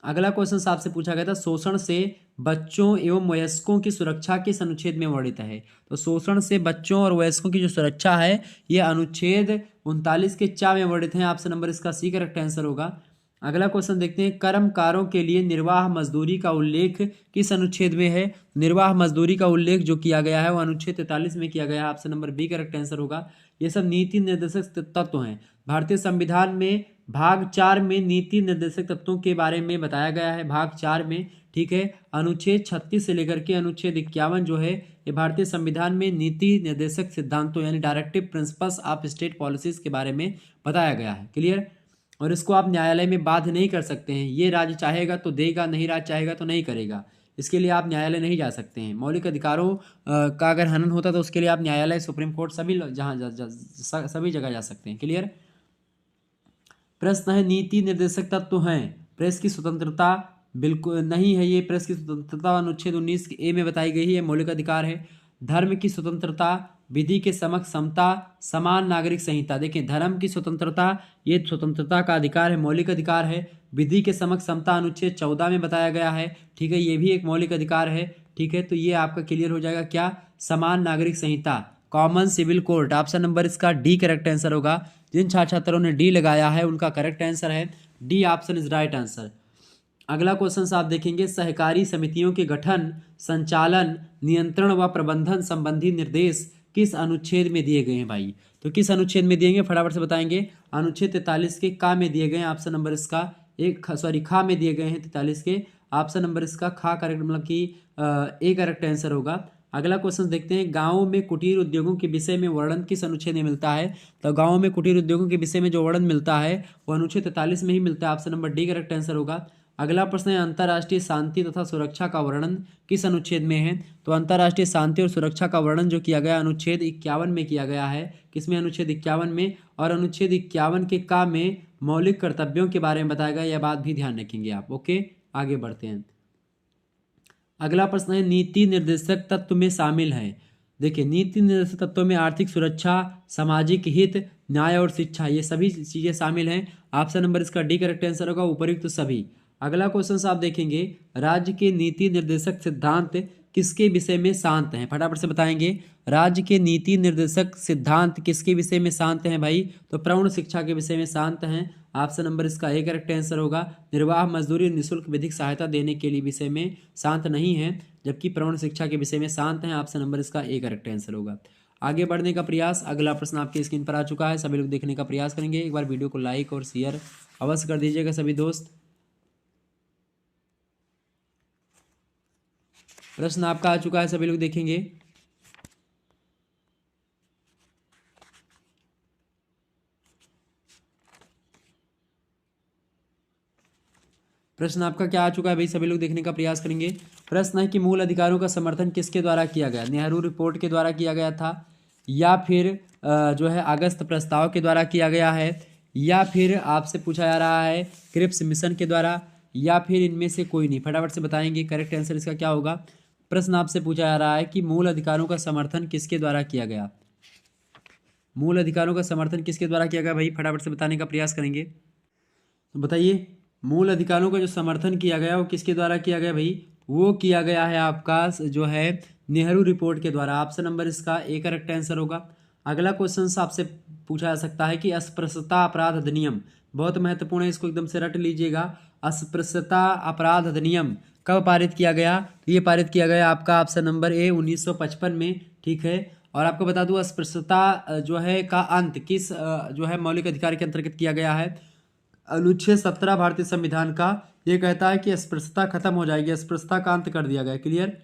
अगला क्वेश्चन आपसे पूछा गया था, शोषण से बच्चों एवं वयस्कों की सुरक्षा किस अनुच्छेद में वर्णित है? तो शोषण से बच्चों और वयस्कों की जो सुरक्षा है ये अनुच्छेद 39 के चा में वर्णित है। ऑप्शन नंबर इसका सी करेक्ट आंसर होगा। अगला क्वेश्चन देखते हैं, कर्मकारों के लिए निर्वाह मजदूरी का उल्लेख किस अनुच्छेद में है? निर्वाह मजदूरी का उल्लेख जो किया गया है वो अनुच्छेद 43 में किया गया है। Option number B correct answer होगा। ये सब नीति निर्देशक तत्व हैं। भारतीय संविधान में भाग 4 में नीति निर्देशक तत्वों के बारे में बताया गया है। भाग 4 में, ठीक है, अनुच्छेद 36 से लेकर के अनुच्छेद 51 जो है ये भारतीय संविधान में नीति निर्देशक सिद्धांतों यानी directive principles of state policies के बारे में बताया गया है। क्लियर? और इसको आप न्यायालय में बाध्य नहीं कर सकते हैं। ये राज्य चाहेगा तो देगा, नहीं राज्य चाहेगा तो नहीं करेगा। इसके लिए आप न्यायालय नहीं जा सकते हैं। मौलिक अधिकारों का अगर हनन होता तो उसके लिए आप न्यायालय, सुप्रीम कोर्ट सभी सभी जगह जा सकते हैं। क्लियर? प्रश्न है, नीति निर्देशक तत्व हैं, प्रेस की स्वतंत्रता बिल्कुल नहीं है। ये प्रेस की स्वतंत्रता अनुच्छेद 19 ए में बताई गई है, मौलिक अधिकार है। धर्म की स्वतंत्रता, विधि के समक्ष समता, समान नागरिक संहिता। देखिए, धर्म की स्वतंत्रता ये स्वतंत्रता का अधिकार है, मौलिक अधिकार है। विधि के समक्ष समता अनुच्छेद 14 में बताया गया है, ठीक है, ये भी एक मौलिक अधिकार है। ठीक है, तो ये आपका क्लियर हो जाएगा। क्या? समान नागरिक संहिता, common civil court. Option number इसका डी करेक्ट आंसर होगा। जिन छात्रों ने डी लगाया है उनका करेक्ट आंसर है D, option is right answer. अगला क्वेश्चन आप देखेंगे, सहकारी समितियों के गठन, संचालन, नियंत्रण व प्रबंधन संबंधी निर्देश किस अनुच्छेद में दिए गए हैं भाई? तो किस अनुच्छेद में दिए गए, फटाफट से बताएंगे। अनुच्छेद 43 के का में दिए गए हैं। ऑप्शन नंबर इसका खा में दिए गए हैं 43 के। ऑप्शन नंबर इसका खा करेक्ट, मतलब कि ए करेक्ट आंसर होगा। अगला क्वेश्चन देखते हैं, गांवों में कुटीर उद्योगों के विषय में वर्णन किस अनुच्छेद में मिलता है? तो गांवों में कुटीर उद्योगों के विषय में जो वर्णन मिलता है वो अनुच्छेद 43 में ही मिलता है। Option number D correct answer होगा। अगला प्रश्न है, अंतर्राष्ट्रीय शांति तथा सुरक्षा का वर्णन किस अनुच्छेद में है? तो अंतर्राष्ट्रीय शांति और सुरक्षा का वर्णन जो किया गया अनुच्छेद 51 में किया गया है। किसमें? अनुच्छेद 51 में। और अनुच्छेद 51 के का में मौलिक कर्तव्यों के बारे में बताया गया। यह बात भी ध्यान रखेंगे आप। ओके, आगे बढ़ते हैं। अगला प्रश्न है, नीति निर्देशक तत्व में शामिल है। देखिए, नीति निर्देशक तत्वों में आर्थिक सुरक्षा, सामाजिक हित, न्याय और शिक्षा, ये सभी चीजें शामिल हैं। ऑप्शन नंबर इसका डी करेक्ट आंसर होगा, उपयुक्त सभी। अगला क्वेश्चन आप देखेंगे, राज्य के नीति निर्देशक सिद्धांत किसके विषय में शांत हैं? फटाफट से बताएंगे। राज्य के नीति निर्देशक सिद्धांत किसके विषय में शांत हैं भाई? तो प्रौढ़ शिक्षा के विषय में शांत हैं। ऑप्शन नंबर इसका ए करेक्ट आंसर होगा। निर्वाह मजदूरी निःशुल्क विधिक सहायता देने के लिए विषय में शांत नहीं है, जबकि प्रौढ़ शिक्षा के विषय में शांत हैं। ऑप्शन नंबर इसका ए करेक्ट आंसर होगा। आगे बढ़ने का प्रयास। अगला प्रश्न आपकी स्क्रीन पर आ चुका है, सभी लोग देखने का प्रयास करेंगे। एक बार वीडियो को लाइक और शेयर अवश्य कर दीजिएगा सभी दोस्त। प्रश्न आपका आ चुका है, सभी लोग देखेंगे। प्रश्न आपका क्या आ चुका है भाई, सभी लोग देखने का प्रयास करेंगे। प्रश्न है कि मूल अधिकारों का समर्थन किसके द्वारा किया गया? नेहरू रिपोर्ट के द्वारा किया गया था, या फिर जो है अगस्त प्रस्ताव के द्वारा किया गया है, या फिर आपसे पूछा जा रहा है क्रिप्स मिशन के द्वारा, या फिर इनमें से कोई नहीं? फटाफट से बताएंगे, करेक्ट आंसर इसका क्या होगा। प्रश्न आपसे पूछा जा रहा है कि मूल अधिकारों का समर्थन किसके द्वारा किया गया? मूल अधिकारों का समर्थन किसके द्वारा किया गया भाई? फटाफट से बताने का प्रयास करेंगे। तो बताइए, मूल अधिकारों का जो समर्थन किया गया वो किसके द्वारा किया गया भाई? वो किया गया है आपका जो है नेहरू रिपोर्ट के द्वारा। ऑप्शन नंबर इसका ए करेक्ट आंसर होगा। अगला क्वेश्चन आपसे पूछा जा सकता है कि अस्पृश्यता अपराध अधिनियम, बहुत महत्वपूर्ण है, इसको एकदम से रट लीजिएगा। अस्पृश्यता अपराध अधिनियम कब पारित किया गया? तो ये पारित किया गया आपका ऑप्शन नंबर ए 1955 में, ठीक है। और आपको बता दूं अस्पृश्यता जो है का अंत किस जो है मौलिक अधिकार के अंतर्गत किया गया है? अनुच्छेद 17 भारतीय संविधान का ये कहता है कि अस्पृश्यता खत्म हो जाएगी, अस्पृश्यता का अंत कर दिया गया। क्लियर।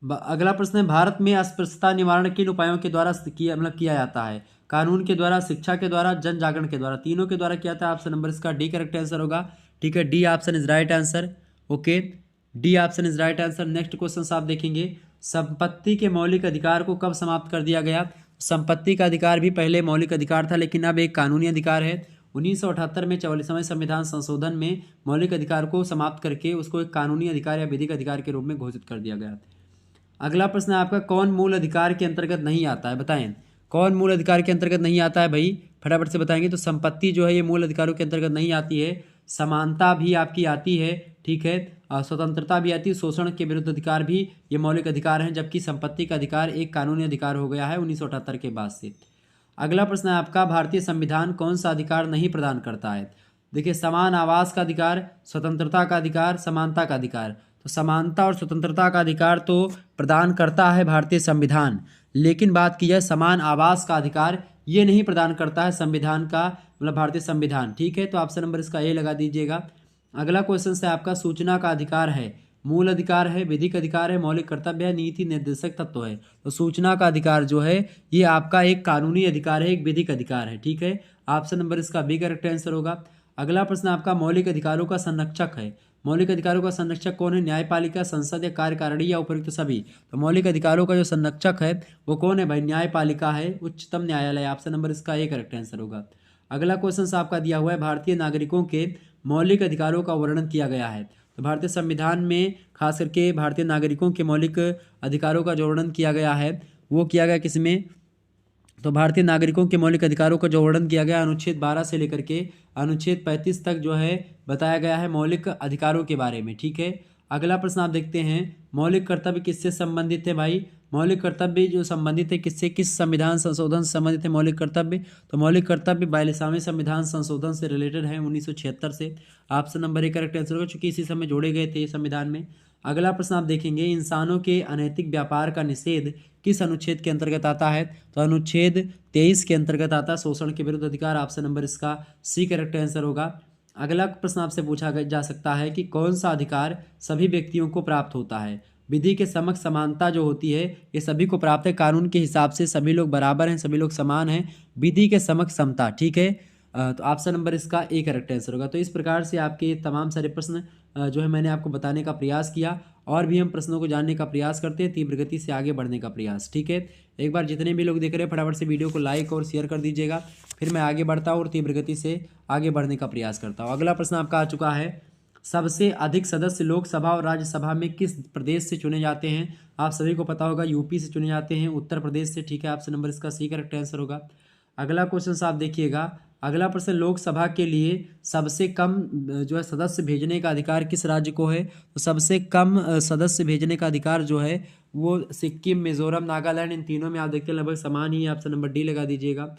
अगला प्रश्न है, भारत में अस्पृश्यता निवारण किन उपायों के द्वारा किया जाता है? कानून के द्वारा, शिक्षा के द्वारा, जन जागरण के द्वारा, तीनों के द्वारा किया था। ऑप्शन नंबर इसका डी करेक्ट आंसर होगा, ठीक है। D option is right answer. Okay, D option is right answer. Next question आप देखेंगे, संपत्ति के मौलिक अधिकार को कब समाप्त कर दिया गया? संपत्ति का अधिकार भी पहले मौलिक अधिकार था, लेकिन अब एक कानूनी अधिकार है। 1978 में 44वें संविधान संशोधन में मौलिक अधिकार को समाप्त करके उसको एक कानूनी अधिकार या विधिक अधिकार के रूप में घोषित कर दिया गया। अगला प्रश्न है आपका, कौन मूल अधिकार के अंतर्गत नहीं आता है? बताएं, कौन मूल अधिकार के अंतर्गत नहीं आता है भाई? फटाफट से बताएंगे। तो संपत्ति जो है ये मूल अधिकारों के अंतर्गत नहीं आती है। समानता भी आपकी आती है, ठीक है। स्वतंत्रता भी आती है। शोषण के विरुद्ध अधिकार भी ये मौलिक अधिकार हैं, जबकि संपत्ति का अधिकार एक कानूनी अधिकार हो गया है 1978 के बाद से। अगला प्रश्न है आपका, भारतीय संविधान कौन सा अधिकार नहीं प्रदान करता है? देखिए, समान आवास का अधिकार, स्वतंत्रता का अधिकार, समानता का अधिकार। तो समानता और स्वतंत्रता का अधिकार तो प्रदान करता है भारतीय संविधान, लेकिन बात की जाए समान आवास का अधिकार, ये नहीं प्रदान करता है संविधान का, मतलब भारतीय संविधान, ठीक है। तो ऑप्शन नंबर इसका ए लगा दीजिएगा। अगला क्वेश्चन है आपका, सूचना का अधिकार है, मूल अधिकार है, विधिक अधिकार है, मौलिक कर्तव्य है, नीति निर्देशक तत्व है। तो सूचना का अधिकार जो है ये आपका एक कानूनी अधिकार है, एक विधिक अधिकार है, ठीक है। ऑप्शन नंबर इसका बी करेक्ट आंसर होगा। अगला प्रश्न आपका, मौलिक अधिकारों का संरक्षक है। मौलिक अधिकारों का संरक्षक कौन है? न्यायपालिका, संसद या कार्यकारिणी या उपयुक्त सभी? तो मौलिक अधिकारों का जो संरक्षक है वो कौन है भाई? न्यायपालिका है, उच्चतम न्यायालय। ऑप्शन नंबर इसका ए करेक्ट आंसर होगा। अगला क्वेश्चन आपका दिया हुआ है, भारतीय नागरिकों के मौलिक अधिकारों का वर्णन किया गया है। तो भारतीय संविधान में खास करके भारतीय नागरिकों के मौलिक अधिकारों का जो वर्णन किया गया है वो किया गया किसमें? तो भारतीय नागरिकों के मौलिक अधिकारों का जो वर्णन किया गया अनुच्छेद 12 से लेकर के अनुच्छेद 35 तक जो है बताया गया है मौलिक अधिकारों के बारे में, ठीक है। अगला प्रश्न आप देखते हैं, मौलिक कर्तव्य किससे संबंधित है भाई? मौलिक कर्तव्य जो संबंधित है किससे, किस संविधान संशोधन से संबंधित है मौलिक कर्तव्य? तो मौलिक कर्तव्य 42वें संविधान संशोधन से रिलेटेड है 1976 से। Option number A correct answer होगा, चूंकि इसी समय जोड़े गए थे संविधान में। अगला प्रश्न आप देखेंगे, इंसानों के अनैतिक व्यापार का निषेध किस अनुच्छेद के अंतर्गत आता है? तो अनुच्छेद 23 के अंतर्गत आता है, शोषण के विरुद्ध अधिकार। ऑप्शन नंबर इसका सी करेक्ट आंसर होगा। अगला प्रश्न आपसे पूछा जा सकता है कि कौन सा अधिकार सभी व्यक्तियों को प्राप्त होता है? विधि के समक्ष समानता जो होती है ये सभी को प्राप्त है, कानून के हिसाब से सभी लोग बराबर हैं, सभी लोग समान हैं। विधि के समक्ष समता, ठीक है। तो ऑप्शन नंबर इसका ए करेक्ट आंसर होगा। तो इस प्रकार से आपके तमाम सारे प्रश्न जो है मैंने आपको बताने का प्रयास किया, और भी हम प्रश्नों को जानने का प्रयास करते हैं, तीव्र गति से आगे बढ़ने का प्रयास, ठीक है। एक बार जितने भी लोग देख रहे हैं फटाफट से वीडियो को लाइक और शेयर कर दीजिएगा, फिर मैं आगे बढ़ता हूँ और तीव्र गति से आगे बढ़ने का प्रयास करता हूँ। अगला प्रश्न आपका आ चुका है, सबसे अधिक सदस्य लोकसभा और राज्यसभा में किस प्रदेश से चुने जाते हैं? आप सभी को पता होगा यूपी से चुने जाते हैं, उत्तर प्रदेश से, ठीक है। ऑप्शन नंबर इसका सी करेक्ट आंसर होगा। अगला क्वेश्चन आप देखिएगा, अगला प्रश्न, लोकसभा के लिए सबसे कम जो है सदस्य भेजने का अधिकार किस राज्य को है? तो सबसे कम सदस्य भेजने का अधिकार जो है वो सिक्किम, मिजोरम, नागालैंड, इन तीनों में आप देखते हैं लगभग समान ही है। ऑप्शन नंबर डी लगा दीजिएगा।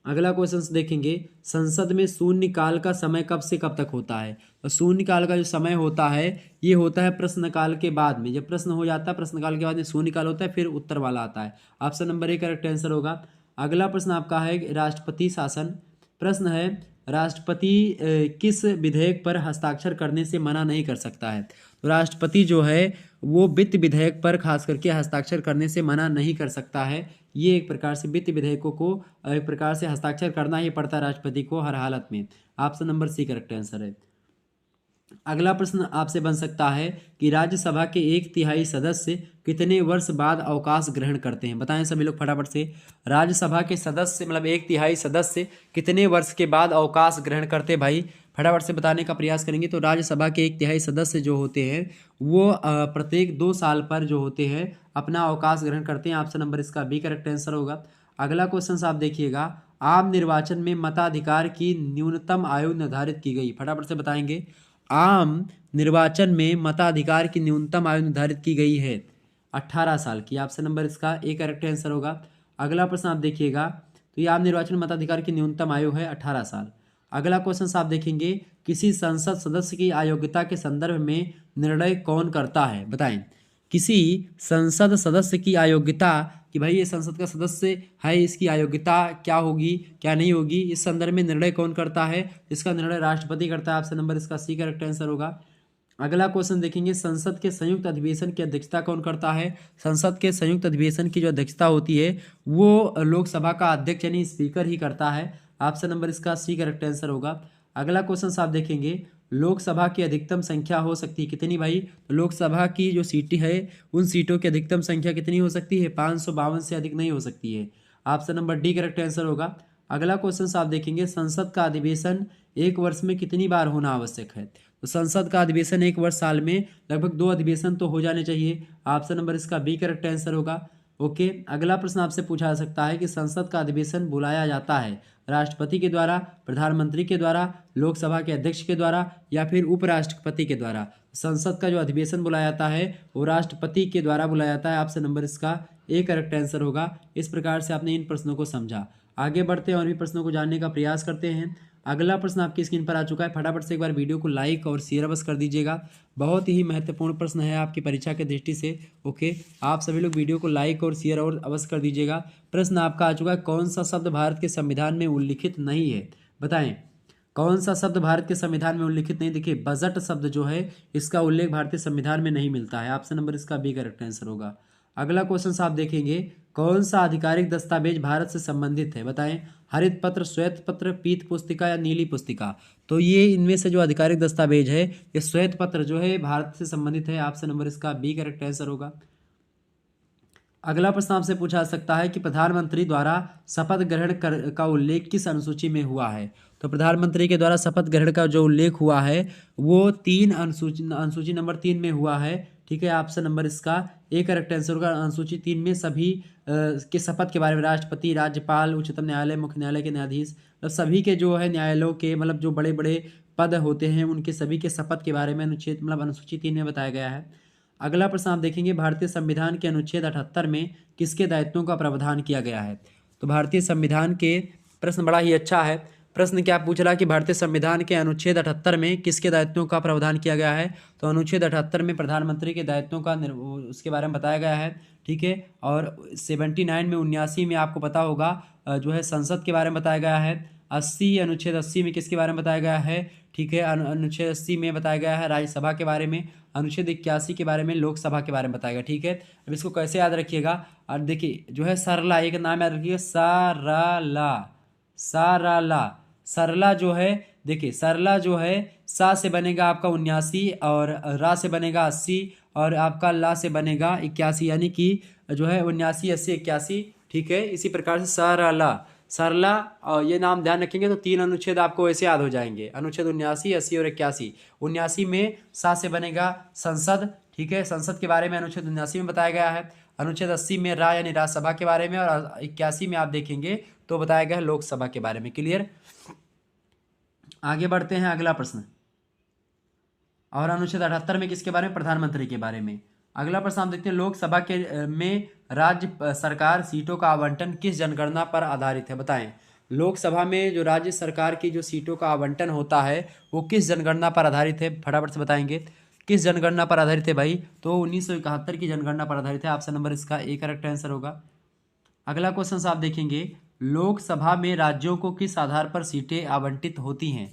अगला क्वेश्चन देखेंगे, संसद में शून्यकाल का समय कब से कब तक होता है? तो शून्यकाल का जो समय होता है ये होता है प्रश्नकाल के बाद में। जब प्रश्न हो जाता है प्रश्नकाल के बाद में शून्यकाल होता है, फिर उत्तर वाला आता है। Option number A correct answer होगा। अगला प्रश्न आपका है राष्ट्रपति शासन। प्रश्न है, राष्ट्रपति किस विधेयक पर हस्ताक्षर करने से मना नहीं कर सकता है? तो राष्ट्रपति जो है वो वित्त विधेयक पर खास करके हस्ताक्षर करने से मना नहीं कर सकता है। ये एक प्रकार से वित्त विधेयकों को एक प्रकार से हस्ताक्षर करना ही पड़ता है राष्ट्रपति को हर हालत में। Option number C correct answer है। अगला प्रश्न आपसे बन सकता है कि राज्यसभा के 1/3 सदस्य कितने वर्ष बाद अवकाश ग्रहण करते हैं? बताएं सभी लोग फटाफट से। राज्यसभा के सदस्य मतलब 1/3 सदस्य कितने वर्ष के बाद अवकाश ग्रहण करते हैं भाई? फटाफट से बताने का प्रयास करेंगे। तो राज्यसभा के 1/3 सदस्य जो होते हैं वो प्रत्येक 2 साल पर जो होते हैं अपना अवकाश ग्रहण करते हैं। ऑप्शन नंबर इसका बी करेक्ट आंसर होगा। अगला क्वेश्चन आप देखिएगा, आम निर्वाचन में मताधिकार की न्यूनतम आयु निर्धारित की गई। फटाफट से बताएंगे। आम निर्वाचन में मताधिकार की न्यूनतम आयु निर्धारित की गई है 18 साल की। ऑप्शन नंबर इसका ए करेक्ट आंसर होगा। अगला प्रश्न आप देखिएगा, तो ये आम निर्वाचन में मताधिकार की न्यूनतम आयु है 18 साल। अगला क्वेश्चन आप देखेंगे, किसी संसद सदस्य की अयोग्यता के संदर्भ में निर्णय कौन करता है? बताएं। किसी संसद सदस्य की अयोग्यता कि भाई ये संसद का सदस्य है, इसकी अयोग्यता क्या होगी क्या नहीं होगी, इस संदर्भ में निर्णय कौन करता है? इसका निर्णय राष्ट्रपति करता है। ऑप्शन नंबर इसका सी करेक्ट आंसर होगा। अगला क्वेश्चन देखेंगे, संसद के संयुक्त अधिवेशन की अध्यक्षता कौन करता है? संसद के संयुक्त अधिवेशन की जो अध्यक्षता होती है वो लोकसभा का अध्यक्ष यानी स्पीकर ही करता है। ऑप्शन नंबर इसका सी करेक्ट आंसर होगा। अगला क्वेश्चन आप देखेंगे, लोकसभा की अधिकतम संख्या हो सकती है कितनी भाई? तो लोकसभा की जो सीटें है उन सीटों की अधिकतम संख्या कितनी हो सकती है? 552 से अधिक नहीं हो सकती है। Option number D correct answer होगा। अगला क्वेश्चन आप देखेंगे, संसद का अधिवेशन एक वर्ष में कितनी बार होना आवश्यक है? तो संसद का अधिवेशन एक वर्ष साल में लगभग 2 अधिवेशन तो हो जाने चाहिए। ऑप्शन नंबर इसका बी करेक्ट आंसर होगा। ओके, अगला प्रश्न आपसे पूछा जा सकता है कि संसद का अधिवेशन बुलाया जाता है राष्ट्रपति के द्वारा, प्रधानमंत्री के द्वारा, लोकसभा के अध्यक्ष के द्वारा या फिर उपराष्ट्रपति के द्वारा? संसद का जो अधिवेशन बुलाया जाता है वो राष्ट्रपति के द्वारा बुलाया जाता है। ऑप्शन नंबर इसका ए करेक्ट आंसर होगा। इस प्रकार से आपने इन प्रश्नों को समझा। आगे बढ़ते हैं और भी प्रश्नों को जानने का प्रयास करते हैं। अगला प्रश्न आपकी स्क्रीन पर आ चुका है। फटाफट से एक बार वीडियो को लाइक और शेयर अवश्य कर दीजिएगा। बहुत ही महत्वपूर्ण प्रश्न है आपकी परीक्षा की दृष्टि से। ओके, आप सभी लोग वीडियो को लाइक और शेयर और अवश्य कर दीजिएगा। प्रश्न आपका आ चुका है, कौन सा शब्द भारत के संविधान में उल्लिखित नहीं है? बताएं, कौन सा शब्द भारत के संविधान में उल्लिखित नहीं? देखिए, बजट शब्द जो है इसका उल्लेख भारतीय संविधान में नहीं मिलता है। ऑप्शन नंबर इसका बी करेक्ट आंसर होगा। अगला क्वेश्चन आप देखेंगे, कौन सा आधिकारिक दस्तावेज भारत से संबंधित है? बताएं, हरित पत्र, श्वेत पत्र, पीत पुस्तिका या नीली पुस्तिका? तो ये इनमें से जो आधिकारिक दस्तावेज है ये श्वेत पत्र जो है भारत से संबंधित है। ऑप्शन नंबर इसका बी करेक्ट आंसर होगा। अगला प्रश्न आपसे पूछा जा सकता है कि प्रधानमंत्री द्वारा शपथ ग्रहण का उल्लेख किस अनुसूची में हुआ है? तो प्रधानमंत्री के द्वारा शपथ ग्रहण का जो उल्लेख हुआ है वो 3 अनुसूची नंबर 3 में हुआ है। ठीक है, ऑप्शन नंबर इसका ए करेक्ट आंसर होगा। अनुसूची 3 में सभी के शपथ के बारे में राष्ट्रपति, राज्यपाल, उच्चतम न्यायालय, मुख्य न्यायालय के न्यायाधीश, सभी के जो है न्यायालयों के मतलब जो बड़े बड़े पद होते हैं उनके सभी के शपथ के बारे में अनुच्छेद मतलब अनुसूची 3 में बताया गया है। अगला प्रश्न आप देखेंगे, भारतीय संविधान के अनुच्छेद 78 में किसके दायित्वों का प्रावधान किया गया है? तो भारतीय संविधान के प्रश्न बड़ा ही अच्छा है। प्रश्न क्या पूछ रहा है कि भारतीय संविधान के अनुच्छेद 78 में किसके दायित्वों का प्रावधान किया गया है? तो अनुच्छेद 78 में प्रधानमंत्री के दायित्वों का उसके बारे में बताया गया है। ठीक है, और 79 में 79 में आपको पता होगा जो है संसद के बारे में बताया गया है। 80 अनुच्छेद 80 में किसके बारे में बताया गया है? ठीक है, अनुच्छेद 80 में बताया गया है राज्यसभा के बारे में। अनुच्छेद 81 के बारे में लोकसभा के बारे में बताया गया। ठीक है, अब इसको कैसे याद रखिएगा? और देखिए जो है सरला, एक नाम याद रखिएगा, साराला। साराला, सरला जो है, देखिए सरला जो है सा से बनेगा आपका 79 और रा से बनेगा 80 और आपका ला से बनेगा 81, यानी कि जो है 79, 80, 81। ठीक है, इसी प्रकार से सरला, सरला, और ये नाम ध्यान रखेंगे तो 3 अनुच्छेद आपको ऐसे याद हो जाएंगे। अनुच्छेद 79, 80 और 81। 79 में सा से बनेगा संसद। ठीक है, संसद के बारे में अनुच्छेद 79 में बताया गया है। अनुच्छेद 80 में रा यानी राज्यसभा के बारे में और 81 में आप देखेंगे तो बताया गया है लोकसभा के बारे में। क्लियर? आगे बढ़ते हैं अगला प्रश्न। और अनुच्छेद 78 में किसके बारे में? प्रधानमंत्री के बारे में। अगला प्रश्न हम देखते हैं, लोकसभा के में राज्य सरकार सीटों का आवंटन किस जनगणना पर आधारित है? बताएं। लोकसभा में जो राज्य सरकार की जो सीटों का आवंटन होता है वो किस जनगणना पर आधारित है? फटाफट से बताएंगे किस जनगणना पर आधारित है भाई? तो 1971 की जनगणना पर आधारित है। ऑप्शन नंबर इसका ए करेक्ट आंसर होगा। अगला क्वेश्चन आप देखेंगे, लोकसभा में राज्यों को किस आधार पर सीटें आवंटित होती हैं?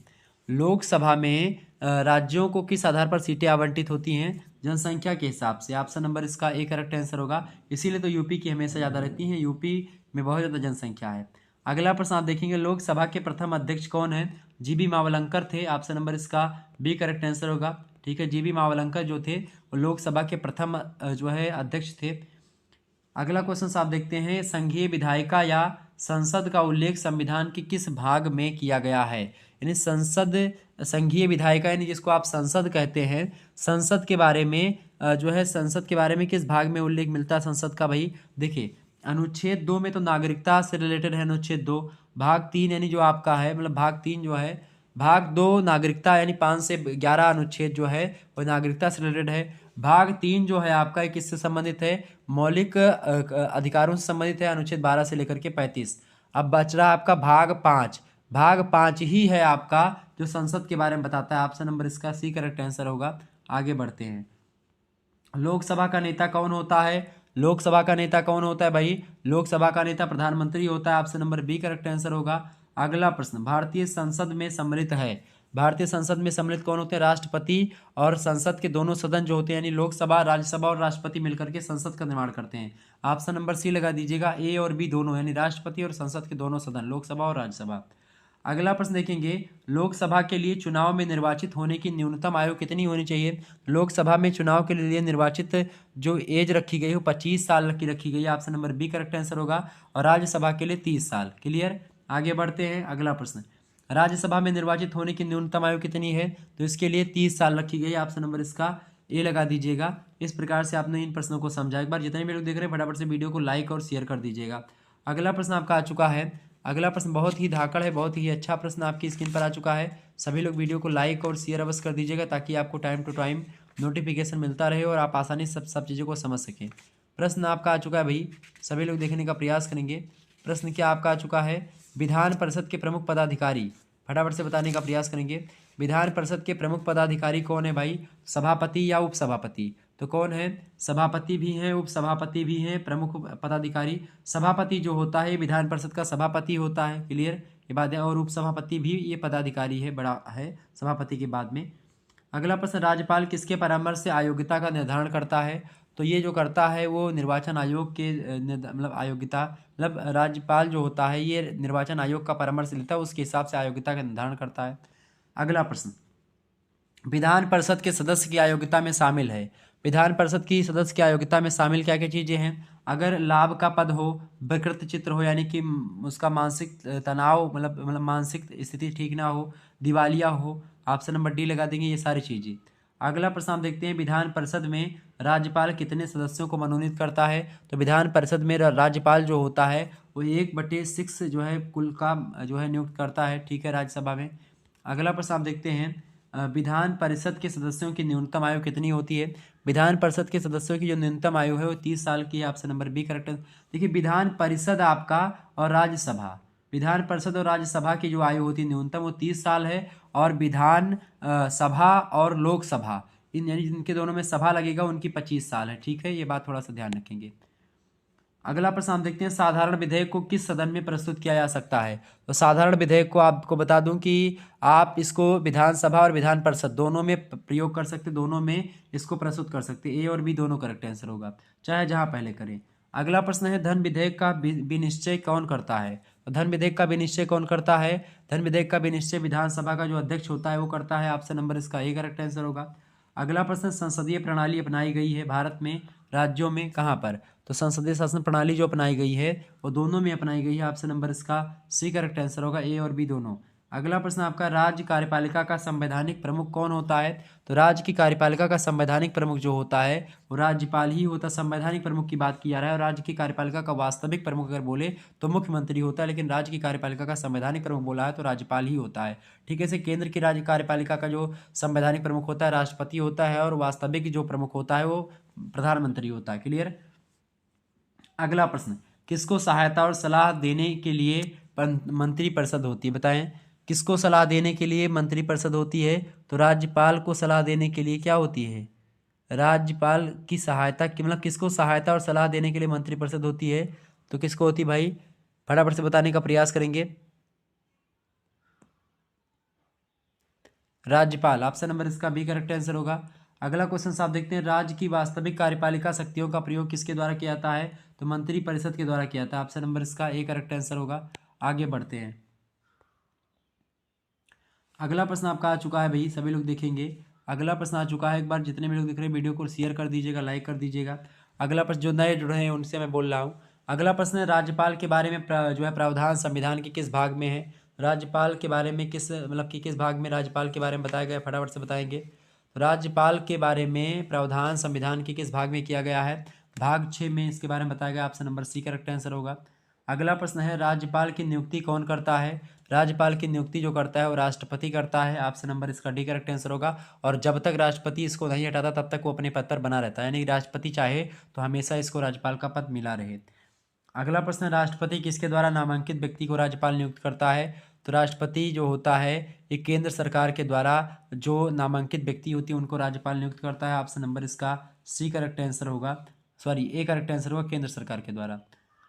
लोकसभा में राज्यों को किस आधार पर सीटें आवंटित होती हैं? जनसंख्या के हिसाब से। ऑप्शन नंबर इसका ए करेक्ट आंसर होगा। इसीलिए तो यूपी की हमेशा ज़्यादा रहती हैं, यूपी में बहुत ज़्यादा जनसंख्या है। अगला प्रश्न आप देखेंगे, लोकसभा के प्रथम अध्यक्ष कौन है? जीबी मावलंकर थे। ऑप्शन नंबर इसका बी करेक्ट आंसर होगा। ठीक है, जीबी मावलंकर जो थे वो लोकसभा के प्रथम जो है अध्यक्ष थे। अगला क्वेश्चन आप देखते हैं, संघीय विधायिका या संसद का उल्लेख संविधान के किस भाग में किया गया है? यानी संसद, संघीय विधायिका यानी जिसको आप संसद कहते हैं, संसद के बारे में जो है संसद के बारे में किस भाग में उल्लेख मिलता है संसद का भाई? देखिए, अनुच्छेद 2 में तो नागरिकता से रिलेटेड है अनुच्छेद 2। भाग 3 यानी जो आपका है, मतलब भाग 3 जो है, भाग 2 नागरिकता यानी 5 से 11 अनुच्छेद जो है वो नागरिकता से रिलेटेड है। भाग 3 जो है आपका किससे संबंधित है? मौलिक अधिकारों से संबंधित है, अनुच्छेद 12 से लेकर के 35। अब बच रहा आपका भाग 5। भाग 5 ही है आपका जो संसद के बारे में बताता है। ऑप्शन नंबर इसका सी करेक्ट आंसर होगा। आगे बढ़ते हैं, लोकसभा का नेता कौन होता है? लोकसभा का नेता कौन होता है भाई? लोकसभा का नेता प्रधानमंत्री होता है। Option number B correct answer होगा। अगला प्रश्न, भारतीय संसद में सम्मिलित है, भारतीय संसद में सम्मिलित कौन होते हैं? राष्ट्रपति और संसद के दोनों सदन जो होते हैं, यानी लोकसभा, राज्यसभा और राष्ट्रपति मिलकर के संसद का निर्माण करते हैं। ऑप्शन नंबर सी लगा दीजिएगा। ए और बी दोनों, यानी राष्ट्रपति और संसद के दोनों सदन, लोकसभा और राज्यसभा। अगला प्रश्न देखेंगे, लोकसभा के लिए चुनाव में निर्वाचित होने की न्यूनतम आयु कितनी होनी चाहिए? लोकसभा में चुनाव के लिए निर्वाचित जो एज रखी गई है वो 25 साल की रखी गई है। Option number B correct answer होगा। और राज्यसभा के लिए 30 साल। क्लियर। आगे बढ़ते हैं, अगला प्रश्न, राज्यसभा में निर्वाचित होने की न्यूनतम आयु कितनी है? तो इसके लिए 30 साल रखी गई है। ऑप्शन नंबर इसका ए लगा दीजिएगा। इस प्रकार से आपने इन प्रश्नों को समझा। एक बार जितने भी लोग देख रहे हैं फटाफट से वीडियो को लाइक और शेयर कर दीजिएगा। अगला प्रश्न आपका आ चुका है। अगला प्रश्न बहुत ही धाकड़ है, बहुत ही अच्छा प्रश्न आपकी स्क्रीन पर आ चुका है। सभी लोग वीडियो को लाइक और शेयर अवश्य कर दीजिएगा ताकि आपको टाइम टू टाइम नोटिफिकेशन मिलता रहे और आप आसानी से सब चीज़ों को समझ सकें। प्रश्न आपका आ चुका है भाई, सभी लोग देखने का प्रयास करेंगे। प्रश्न क्या आपका आ चुका है, विधान परिषद के प्रमुख पदाधिकारी, फटाफट से बताने का प्रयास करेंगे। विधान परिषद के प्रमुख पदाधिकारी कौन है भाई? सभापति या उपसभापति? तो कौन है? सभापति भी हैं, उपसभापति भी हैं, प्रमुख पदाधिकारी। सभापति जो होता है विधान परिषद का सभापति होता है। क्लियर, ये बात है। और उपसभापति भी ये पदाधिकारी है, बड़ा है सभापति के बाद में। अगला प्रश्न, राज्यपाल किसके परामर्श से अयोग्यता का निर्धारण करता है? तो ये जो करता है वो निर्वाचन आयोग के मतलब अयोग्यता, मतलब राज्यपाल जो होता है ये निर्वाचन आयोग का परामर्श लेता है, उसके हिसाब से अयोग्यता का निर्धारण करता है। अगला प्रश्न, विधान परिषद के सदस्य की अयोग्यता में शामिल है। विधान परिषद की सदस्य की अयोग्यता में शामिल क्या क्या चीज़ें हैं? अगर लाभ का पद हो, विकृत चित्र हो यानी कि उसका मानसिक तनाव, मतलब मानसिक स्थिति ठीक ना हो, दिवालिया हो, ऑप्शन नंबर डी लगा देंगे, ये सारी चीज़ें। अगला प्रश्न आप देखते हैं, विधान परिषद में राज्यपाल कितने सदस्यों को मनोनीत करता है? तो विधान परिषद में राज्यपाल जो होता है वो 1/6 जो है कुल का जो है नियुक्त करता है। ठीक है, राज्यसभा में। अगला प्रश्न आप देखते हैं, विधान परिषद के सदस्यों की न्यूनतम आयु कितनी होती है? विधान परिषद के सदस्यों की जो न्यूनतम आयु है वो 30 साल की है। ऑप्शन नंबर बी करेक्ट है। देखिए, विधान परिषद आपका और राज्यसभा, विधान परिषद और राज्यसभा की जो आयु होती है न्यूनतम वो 30 साल है। और विधान सभा और लोकसभा, इन यानी जिनके दोनों में सभा लगेगा उनकी 25 साल है। ठीक है, ये बात थोड़ा सा ध्यान रखेंगे। अगला प्रश्न हम देखते हैं, साधारण विधेयक को किस सदन में प्रस्तुत किया जा सकता है? तो साधारण विधेयक को आपको बता दूं कि आप इसको विधानसभा और विधान परिषद दोनों में प्रयोग कर सकते, दोनों में इसको प्रस्तुत कर सकते। ए और बी दोनों करेक्ट आंसर होगा, चाहे जहां पहले करें। अगला प्रश्न है, धन विधेयक का विनिश्चय कौन करता है? तो धन विधेयक का विनिश्चय कौन करता है? धन विधेयक का विनिश्चय विधानसभा का जो अध्यक्ष होता है वो करता है। ऑप्शन नंबर इसका ए करेक्ट आंसर होगा। अगला प्रश्न, संसदीय प्रणाली अपनाई गई है भारत में राज्यों में कहाँ पर? तो संसदीय शासन प्रणाली जो अपनाई गई है वो दोनों में अपनाई गई है। ऑप्शन नंबर इसका सी करेक्ट आंसर होगा, ए और बी दोनों। अगला प्रश्न आपका, राज्य कार्यपालिका का संवैधानिक प्रमुख कौन होता है? तो राज्य की कार्यपालिका का संवैधानिक प्रमुख जो होता है वो राज्यपाल ही होता है। संवैधानिक प्रमुख की बात की जा रहा है, और राज्य की कार्यपालिका का वास्तविक प्रमुख अगर बोले तो मुख्यमंत्री होता है, लेकिन राज्य की कार्यपालिका का संवैधानिक प्रमुख बोला है तो राज्यपाल ही होता है। ठीक है, इसे केंद्र की राज्य कार्यपालिका का जो संवैधानिक प्रमुख होता है राष्ट्रपति होता है, और वास्तविक जो प्रमुख होता है वो प्रधानमंत्री होता है। क्लियर। अगला प्रश्न, किसको सहायता और सलाह देने के लिए मंत्री परिषद होती है? बताएं, किसको सलाह देने के लिए मंत्री परिषद होती है? तो राज्यपाल को सलाह देने के लिए क्या होती है? राज्यपाल की सहायता की, मतलब किसको सहायता और सलाह देने के लिए मंत्री परिषद होती है? तो किसको होती है भाई? फटाफट से बताने का प्रयास करेंगे। राज्यपाल, ऑप्शन नंबर इसका बी करेक्ट आंसर होगा। अगला क्वेश्चन आप देखते हैं, राज्य की वास्तविक कार्यपालिका शक्तियों का प्रयोग किसके द्वारा किया जाता है? तो मंत्री परिषद के द्वारा किया जाता है। ऑप्शन नंबर इसका ए करेक्ट आंसर होगा। आगे बढ़ते हैं। अगला प्रश्न आपका आ चुका है भाई, सभी लोग देखेंगे। अगला प्रश्न आ चुका है, एक बार जितने भी लोग देख रहे हैं वीडियो को शेयर कर दीजिएगा, लाइक कर दीजिएगा। अगला प्रश्न, जो नए जुड़े हैं उनसे मैं बोल रहा हूँ। अगला प्रश्न है, राज्यपाल के बारे में जो है प्रावधान संविधान के किस भाग में है? राज्यपाल के बारे में किस, मतलब कि किस भाग में राज्यपाल के बारे में बताया गया है? फटाफट से बताएंगे। राज्यपाल के बारे में प्रावधान संविधान के किस भाग में किया गया है? भाग 6 में इसके बारे में बताया गया। Option number C correct answer होगा। अगला प्रश्न है, राज्यपाल की नियुक्ति कौन करता है? राज्यपाल की नियुक्ति जो करता है वो राष्ट्रपति करता है। ऑप्शन नंबर इसका डी करेक्ट आंसर होगा। और जब तक राष्ट्रपति इसको नहीं हटाता तब तक वो अपने पद पर बना रहता है, यानी राष्ट्रपति चाहे तो हमेशा इसको राज्यपाल का पद मिला रहे। अगला प्रश्न, राष्ट्रपति किसके द्वारा नामांकित व्यक्ति को राज्यपाल नियुक्त करता है? तो राष्ट्रपति जो होता है ये केंद्र सरकार के द्वारा जो नामांकित व्यक्ति होती है उनको राज्यपाल नियुक्त करता है। ऑप्शन नंबर इसका सी करेक्ट आंसर होगा, सॉरी ए करेक्ट आंसर होगा, केंद्र सरकार के द्वारा।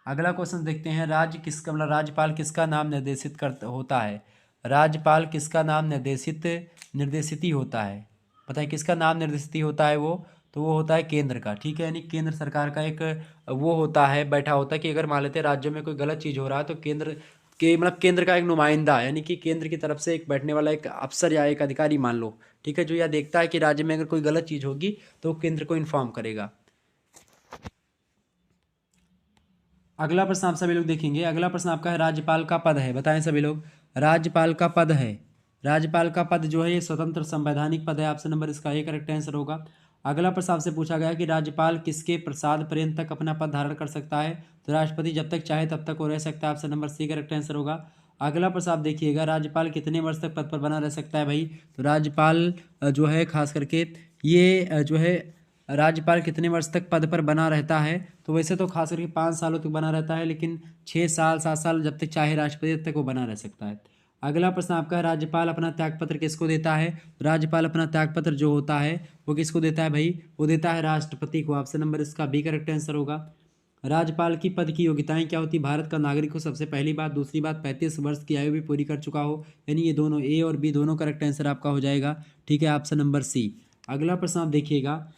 अगला क्वेश्चन देखते हैं, राज्य किसका, मतलब राज्यपाल किसका नाम निर्देशित कर होता है? राज्यपाल किसका नाम निर्देशित ही होता है? पता है किसका नाम निर्देशित ही होता है वो? तो वो होता है केंद्र का। ठीक है, यानी केंद्र सरकार का एक वो होता है, बैठा होता है कि अगर मान लेते हैं राज्यों में कोई गलत चीज़ हो रहा है तो केंद्र के, मतलब केंद्र का एक नुमाइंदा, यानी कि केंद्र की तरफ से एक बैठने वाला एक अफसर या एक अधिकारी मान लो, ठीक है, जो यह देखता है कि राज्य में अगर कोई गलत चीज़ होगी तो केंद्र को इन्फॉर्म करेगा। अगला प्रश्न आप सभी लोग देखेंगे। अगला प्रश्न आपका है, राज्यपाल का पद है, बताएं सभी लोग। राज्यपाल का पद है, राज्यपाल का पद जो है ये स्वतंत्र संवैधानिक पद है। ऑप्शन नंबर इसका ए करेक्ट आंसर होगा। अगला प्रश्न आपसे पूछा गया कि राज्यपाल किसके प्रसाद पर्यंत तक अपना पद धारण कर सकता है? तो राष्ट्रपति जब तक चाहे तब तक वो रह सकता है। Option number C correct answer होगा। अगला प्रश्न आप देखिएगा, राज्यपाल कितने वर्ष तक पद पर बना रह सकता है भाई? तो राज्यपाल जो है खास करके ये जो है राज्यपाल कितने वर्ष तक पद पर बना रहता है? तो वैसे तो खास करके 5 सालों तक बना रहता है, लेकिन 6 साल 7 साल जब तक चाहे राष्ट्रपति तब तक वो बना रह सकता है। अगला प्रश्न आपका है, राज्यपाल अपना त्यागपत्र किसको देता है? राज्यपाल अपना त्यागपत्र जो होता है वो किसको देता है भाई? वो देता है राष्ट्रपति को। ऑप्शन नंबर इसका बी करेक्ट आंसर होगा। राज्यपाल की पद की योग्यताएं क्या होती? भारत का नागरिक हो सबसे पहली बात, दूसरी बात 35 वर्ष की आयु भी पूरी कर चुका हो, यानी ये दोनों ए और बी दोनों करेक्ट आंसर आपका हो जाएगा। ठीक है, ऑप्शन नंबर सी। अगला प्रश्न आप देखिएगा,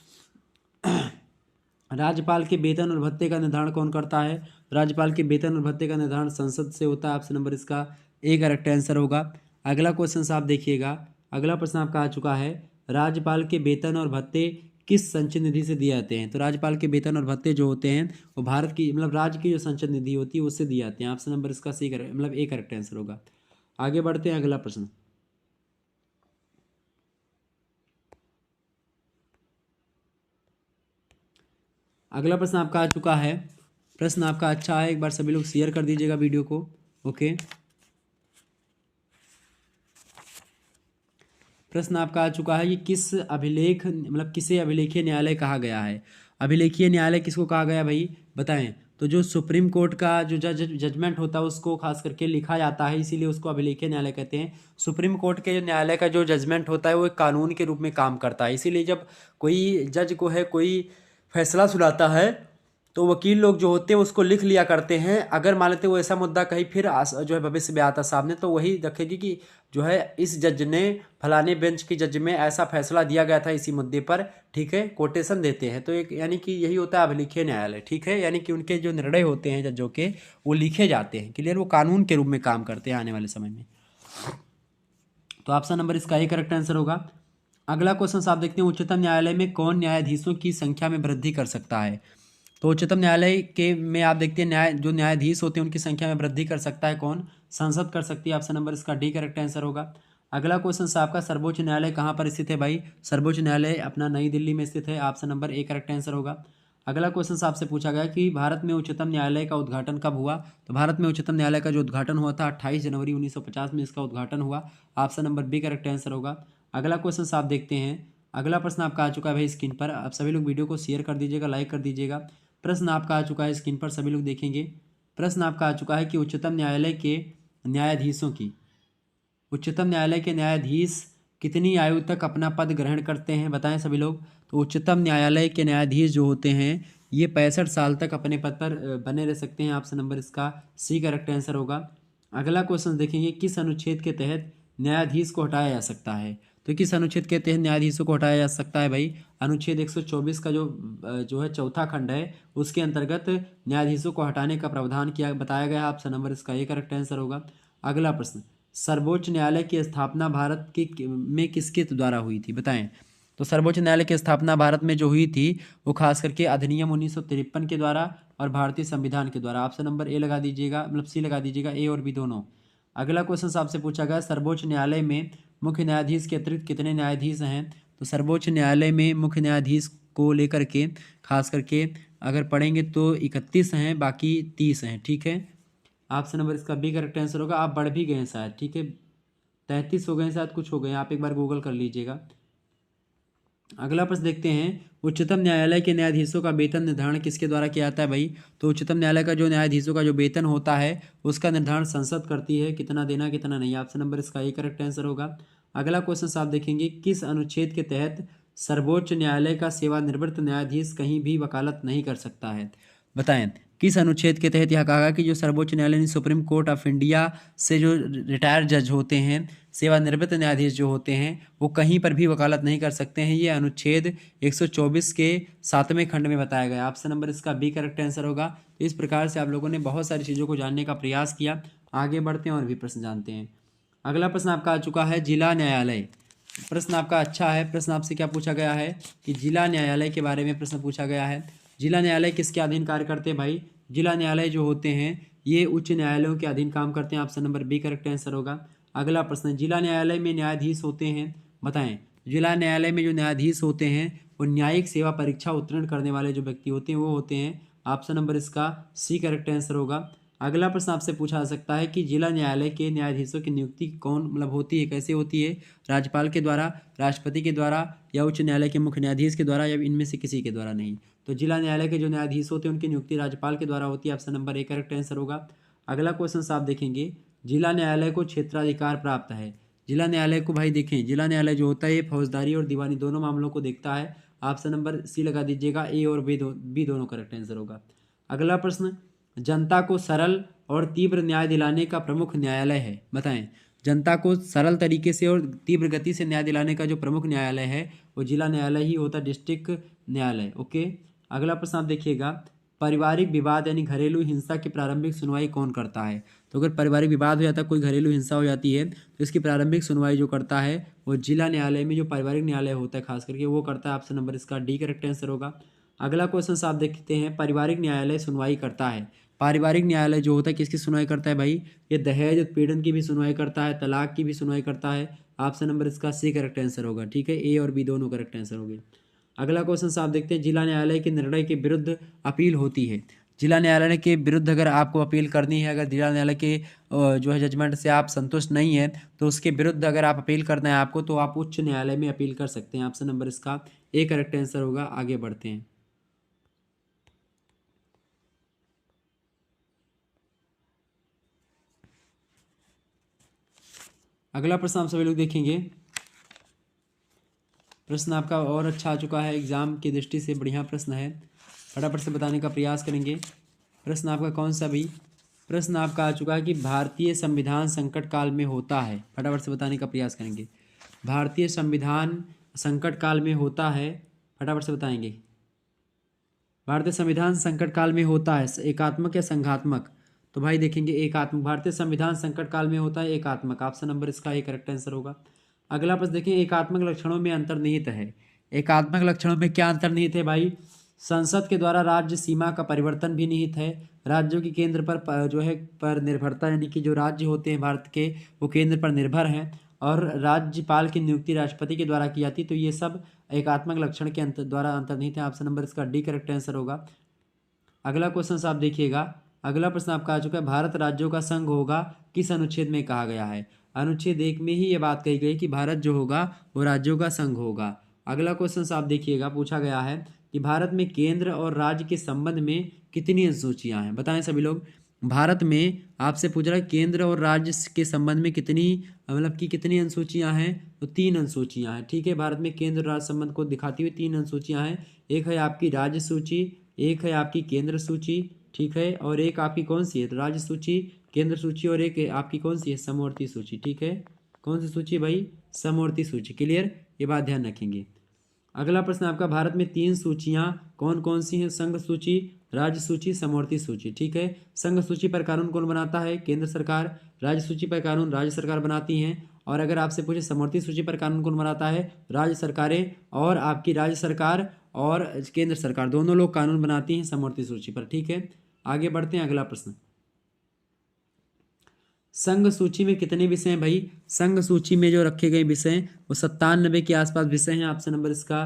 राज्यपाल के वेतन और भत्ते का निर्धारण कौन करता है? राज्यपाल के वेतन और भत्ते का निर्धारण संसद से होता है। ऑप्शन नंबर इसका ए करेक्ट आंसर होगा। अगला क्वेश्चन आप देखिएगा, अगला प्रश्न आपका आ चुका है, राज्यपाल के वेतन और भत्ते किस संचय निधि से दिए जाते हैं? तो राज्यपाल के वेतन और भत्ते जो होते हैं वो भारत की, मतलब राज्य की जो संचय निधि होती है उससे दिए जाते हैं। ऑप्शन नंबर इसका सी करेक्ट, मतलब ए करेक्ट आंसर होगा। आगे बढ़ते हैं, अगला प्रश्न। अगला प्रश्न आपका आ चुका है, प्रश्न आपका अच्छा है, एक बार सभी लोग शेयर कर दीजिएगा वीडियो को। ओके, प्रश्न आपका आ चुका है, ये किस अभिलेख, मतलब किसे अभिलेखीय न्यायालय कहा गया है? अभिलेखीय न्यायालय किसको कहा गया भाई? बताएं। तो जो सुप्रीम कोर्ट का जो जजमेंट होता है उसको खास करके लिखा जाता है, इसीलिए उसको अभिलेखीय न्यायालय कहते हैं। सुप्रीम कोर्ट के जो न्यायालय का जो जजमेंट होता है वो एक कानून के रूप में काम करता है, इसीलिए जब कोई जज को है कोई फैसला सुनाता है तो वकील लोग जो होते हैं उसको लिख लिया करते हैं। अगर मान लेते वो ऐसा मुद्दा कहीं फिर जो है भविष्य में आता सामने, तो वही रखेगी कि जो है इस जज ने फलाने बेंच की जज में ऐसा फैसला दिया गया था इसी मुद्दे पर। ठीक है, कोटेशन देते हैं, तो एक यानी कि यही होता है अभिलेखीय न्यायालय। ठीक है, यानी कि उनके जो निर्णय होते हैं जजों के वो लिखे जाते हैं। क्लियर, वो कानून के रूप में काम करते हैं आने वाले समय में। तो ऑप्शन नंबर इसका ही करेक्ट आंसर होगा। अगला क्वेश्चन आप देखते हैं, उच्चतम न्यायालय में कौन न्यायाधीशों की संख्या में वृद्धि कर सकता है? तो उच्चतम न्यायालय के में आप देखते हैं जो न्यायाधीश होते हैं उनकी संख्या में वृद्धि कर सकता है कौन? संसद कर सकती है। ऑप्शन नंबर इसका डी करेक्ट आंसर होगा। अगला क्वेश्चन से आपका सर्वोच्च न्यायालय कहाँ पर स्थित है भाई? सर्वोच्च न्यायालय अपना नई दिल्ली में स्थित है। Option number A correct answer होगा। अगला क्वेश्चन से आपसे पूछा गया कि भारत में उच्चतम न्यायालय का उद्घाटन कब हुआ? तो भारत में उच्चतम न्यायालय का जो उद्घाटन हुआ था 28 जनवरी 1950 में इसका उद्घाटन हुआ। Option number B correct answer होगा। अगला क्वेश्चन से आप देखते हैं। अगला प्रश्न आपका आ चुका है भाई स्क्रीन पर। आप सभी लोग वीडियो को शेयर कर दीजिएगा, लाइक कर दीजिएगा। प्रश्न आपका आ चुका है स्क्रीन पर, सभी लोग देखेंगे। प्रश्न आपका आ चुका है कि उच्चतम न्यायालय के न्यायाधीश कितनी आयु तक अपना पद ग्रहण करते हैं? बताएं सभी लोग। तो उच्चतम न्यायालय के न्यायाधीश जो होते हैं ये 65 साल तक अपने पद पर बने रह सकते हैं। ऑप्शन नंबर इसका सी करेक्ट आंसर होगा। अगला क्वेश्चन देखेंगे, किस अनुच्छेद के तहत न्यायाधीश को हटाया जा सकता है? तो किस अनुच्छेद के तहत न्यायाधीशों को हटाया जा सकता है भाई? अनुच्छेद 124 का जो है चौथा खंड है उसके अंतर्गत न्यायाधीशों को हटाने का प्रावधान किया बताया गया है। ऑप्शन नंबर इसका ए करेक्ट आंसर होगा। अगला प्रश्न, सर्वोच्च न्यायालय की स्थापना भारत में किसके द्वारा हुई थी? बताएं। तो सर्वोच्च न्यायालय की स्थापना भारत में जो हुई थी वो खास करके अधिनियम 1953 के द्वारा और भारतीय संविधान के द्वारा। ऑप्शन नंबर ए लगा दीजिएगा, मतलब सी लगा दीजिएगा, ए और बी दोनों। अगला क्वेश्चन आपसे पूछा गया, सर्वोच्च न्यायालय में मुख्य न्यायाधीश के अतिरिक्त कितने न्यायाधीश हैं? तो सर्वोच्च न्यायालय में मुख्य न्यायाधीश को लेकर के खास करके अगर पढ़ेंगे तो 31 हैं, बाकी 30 हैं। ठीक है, ऑप्शन नंबर इसका बी करेक्ट आंसर होगा। आप बढ़ भी गए हैं शायद, ठीक है, 33 हो गए हैं शायद, कुछ हो गए हैं, आप एक बार गूगल कर लीजिएगा। अगला प्रश्न देखते हैं, उच्चतम न्यायालय के न्यायाधीशों का वेतन निर्धारण किसके द्वारा किया जाता है भाई? तो उच्चतम न्यायालय का जो न्यायाधीशों का जो वेतन होता है उसका निर्धारण संसद करती है, कितना देना कितना नहीं। ऑप्शन नंबर इसका ए करेक्ट आंसर होगा। अगला क्वेश्चन आप देखेंगे, किस अनुच्छेद के तहत सर्वोच्च न्यायालय का सेवानिवृत्त न्यायाधीश कहीं भी वकालत नहीं कर सकता है? बताएं, किस अनुच्छेद के तहत यह कहा गया कि जो सर्वोच्च न्यायालय सुप्रीम कोर्ट ऑफ इंडिया से जो रिटायर्ड जज होते हैं, सेवानिवृत्त न्यायाधीश जो होते हैं, वो कहीं पर भी वकालत नहीं कर सकते हैं? ये अनुच्छेद 124 के 7वें खंड में बताया गया। ऑप्शन नंबर इसका बी करेक्ट आंसर होगा। तो इस प्रकार से आप लोगों ने बहुत सारी चीज़ों को जानने का प्रयास किया। आगे बढ़ते हैं और भी प्रश्न जानते हैं। अगला प्रश्न आपका आ चुका है, जिला न्यायालय। प्रश्न आपका अच्छा है। प्रश्न आपसे क्या पूछा गया है कि जिला न्यायालय के बारे में प्रश्न पूछा गया है। जिला न्यायालय किसके अधीन कार्य करते हैं भाई? जिला न्यायालय जो होते हैं ये उच्च न्यायालयों के अधीन काम करते हैं। Option number B correct answer होगा। अगला प्रश्न, जिला न्यायालय में न्यायाधीश होते हैं, बताएं। जिला न्यायालय में जो न्यायाधीश होते हैं वो न्यायिक सेवा परीक्षा उत्तीर्ण करने वाले जो व्यक्ति होते हैं वो होते हैं। ऑप्शन नंबर इसका सी करेक्ट आंसर होगा। अगला प्रश्न आपसे पूछा जा सकता है कि जिला न्यायालय के न्यायाधीशों की नियुक्ति कौन मतलब होती है, कैसे होती है? राज्यपाल के द्वारा, राष्ट्रपति के द्वारा, या उच्च न्यायालय के मुख्य न्यायाधीश के द्वारा, या इनमें से किसी के द्वारा नहीं। तो जिला न्यायालय के जो न्यायाधीश होते हैं उनकी नियुक्ति राज्यपाल के द्वारा होती है। Option number A correct answer होगा। अगला क्वेश्चन आप देखेंगे, जिला न्यायालय को क्षेत्राधिकार प्राप्त है। जिला न्यायालय को भाई देखें, जिला न्यायालय जो होता है ये फौजदारी और दीवानी दोनों मामलों को देखता है। ऑप्शन नंबर सी लगा दीजिएगा, ए और बी दोनों करेक्ट आंसर होगा। अगला प्रश्न, जनता को सरल और तीव्र न्याय दिलाने का प्रमुख न्यायालय है, बताएं। जनता को सरल तरीके से और तीव्र गति से न्याय दिलाने का जो प्रमुख न्यायालय है वो जिला न्यायालय ही होता है, डिस्ट्रिक्ट न्यायालय। ओके, अगला प्रश्न आप देखिएगा, पारिवारिक विवाद यानी घरेलू हिंसा की प्रारंभिक सुनवाई कौन करता है? तो अगर पारिवारिक विवाद हो जाता है, कोई घरेलू हिंसा हो जाती है, तो इसकी प्रारंभिक सुनवाई जो करता है वो जिला न्यायालय में जो पारिवारिक न्यायालय होता है खास करके वो करता है। ऑप्शन नंबर इसका डी करेक्ट आंसर होगा। अगला क्वेश्चन आप देखते हैं, पारिवारिक न्यायालय सुनवाई करता है। पारिवारिक न्यायालय जो होता है किसकी सुनवाई करता है भाई? ये दहेज उत्पीड़न की भी सुनवाई करता है, तलाक की भी सुनवाई करता है। ऑप्शन नंबर इसका सी करेक्ट आंसर होगा। ठीक है, ए और बी दोनों करेक्ट आंसर होंगे। अगला क्वेश्चन आप देखते हैं, जिला न्यायालय के निर्णय के विरुद्ध अपील होती है। जिला न्यायालय के विरुद्ध अगर आपको अपील करनी है, अगर जिला न्यायालय के जो है जजमेंट से आप संतुष्ट नहीं है तो उसके विरुद्ध अगर आप अपील करना है आपको, तो आप उच्च न्यायालय में अपील कर सकते हैं। ऑप्शन नंबर इसका ए करेक्ट आंसर होगा। आगे बढ़ते हैं। अगला प्रश्न आप सभी लोग देखेंगे। प्रश्न आपका और अच्छा आ चुका है, एग्जाम की दृष्टि से बढ़िया प्रश्न है, फटाफट से बताने का प्रयास करेंगे। प्रश्न आपका कौन सा भी? प्रश्न आपका आ चुका है कि भारतीय संविधान संकट काल में होता है, फटाफट से बताने का प्रयास करेंगे। भारतीय संविधान संकट काल में होता है, फटाफट से बताएंगे। भारतीय संविधान संकट काल में होता है एकात्मक या संघात्मक? तो भाई देखेंगे एकात्मक। भारतीय संविधान संकट काल में होता है एकात्मक। ऑप्शन नंबर इसका ए करेक्ट आंसर होगा। अगला प्रश्न देखें, एकात्मक लक्षणों में अंतर्निहित है। एकात्मक लक्षणों में क्या अंतर्निहित है भाई? संसद के द्वारा राज्य सीमा का परिवर्तन भी निहित है। राज्यों की केंद्र पर जो है पर निर्भरता, यानी कि जो राज्य होते हैं भारत के वो केंद्र पर निर्भर हैं, और राज्यपाल की नियुक्ति राष्ट्रपति के द्वारा की जाती है। तो ये सब एकात्मक लक्षण के द्वारा अंतर्निहित है। ऑप्शन नंबर इसका डी करेक्ट आंसर होगा। अगला क्वेश्चन आप देखिएगा। अगला प्रश्न आपका आ चुका है, भारत राज्यों का संघ होगा किस अनुच्छेद में कहा गया है? अनुच्छेद 1 में ही ये बात कही गई कि भारत जो होगा वो राज्यों का संघ होगा। अगला क्वेश्चन आप देखिएगा, पूछा गया है कि भारत में केंद्र और राज्य के संबंध में कितनी अनुसूचियां हैं? बताएं सभी लोग। भारत में आपसे पूछ रहा है केंद्र और राज्य के संबंध में कितनी, मतलब कि कितनी अनुसूचियां हैं? तो 3 अनुसूचियां हैं। ठीक है, भारत में केंद्र और राज्य संबंध को दिखाती हुई 3 अनुसूचियां हैं। एक है आपकी राज्य सूची, एक है आपकी केंद्र सूची, ठीक है, और एक आपकी कौन सी है? तो राज्य सूची, केंद्र सूची, और एक आपकी कौन सी है? समवर्ती सूची। ठीक है, कौन सी सूची भाई? समवर्ती सूची। क्लियर, ये बात ध्यान रखेंगे। अगला प्रश्न आपका, भारत में 3 सूचियां कौन कौन सी हैं? संघ सूची, राज्य सूची, समवर्ती सूची। ठीक है, संघ सूची पर कानून कौन बनाता है? केंद्र सरकार। राज्य सूची पर कानून राज्य सरकार बनाती हैं। और अगर आपसे पूछे समवर्ती सूची पर कानून कौन बनाता है? राज्य सरकारें, और आपकी राज्य सरकार और केंद्र सरकार दोनों लोग कानून बनाती हैं समवर्ती सूची पर। ठीक है, आगे बढ़ते हैं। अगला प्रश्न, संघ सूची में कितने विषय हैं भाई? संघ सूची में जो रखे गए विषय वो 97 के आसपास विषय हैं। ऑप्शन नंबर इसका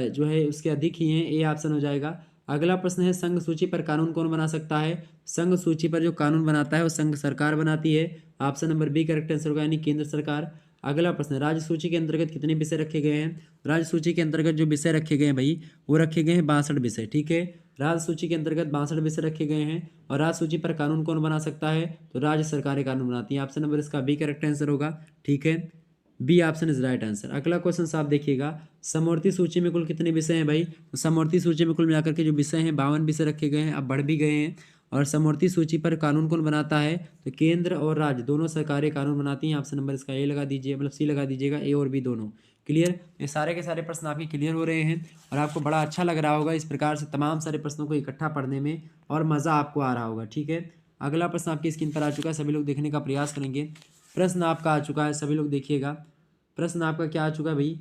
जो है उसके अधिक ही हैं, ए ऑप्शन हो जाएगा। अगला प्रश्न है, संघ सूची पर कानून कौन बना सकता है? संघ सूची पर जो कानून बनाता है वो संघ सरकार बनाती है। Option number B correct answer होगा, यानी केंद्र सरकार। अगला प्रश्न, राज्य सूची के अंतर्गत कितने विषय रखे गए हैं? राज्य सूची के अंतर्गत जो विषय रखे गए हैं भाई वो रखे गए हैं 62 विषय। ठीक है, राज्य सूची के अंतर्गत 62 विषय रखे गए हैं। और राज्य सूची पर कानून कौन बना सकता है? तो राज्य सरकारें कानून बनाती हैं। ऑप्शन नंबर इसका बी करेक्ट आंसर होगा। ठीक है, B option is right answer. अगला क्वेश्चन आप देखिएगा, समवर्ती सूची में कुल कितने विषय हैं भाई? तो समवर्ती सूची में कुल मिलाकर के जो विषय हैं 52 विषय रखे गए हैं, अब बढ़ भी गए हैं। और समवर्ती सूची पर कानून कौन बनाता है? तो केंद्र और राज्य दोनों सरकारें कानून बनाती हैं। ऑप्शन नंबर इसका ए लगा दीजिए, मतलब सी लगा दीजिएगा, ए और बी दोनों। क्लियर, ये सारे के सारे प्रश्न आपके क्लियर हो रहे हैं और आपको बड़ा अच्छा लग रहा होगा इस प्रकार से तमाम सारे प्रश्नों को इकट्ठा पढ़ने में, और मज़ा आपको आ रहा होगा। ठीक है, अगला प्रश्न आपकी स्क्रीन पर आ चुका है, सभी लोग देखने का प्रयास करेंगे। प्रश्न आपका आ चुका है, सभी लोग देखिएगा। प्रश्न आपका क्या आ चुका है भाई?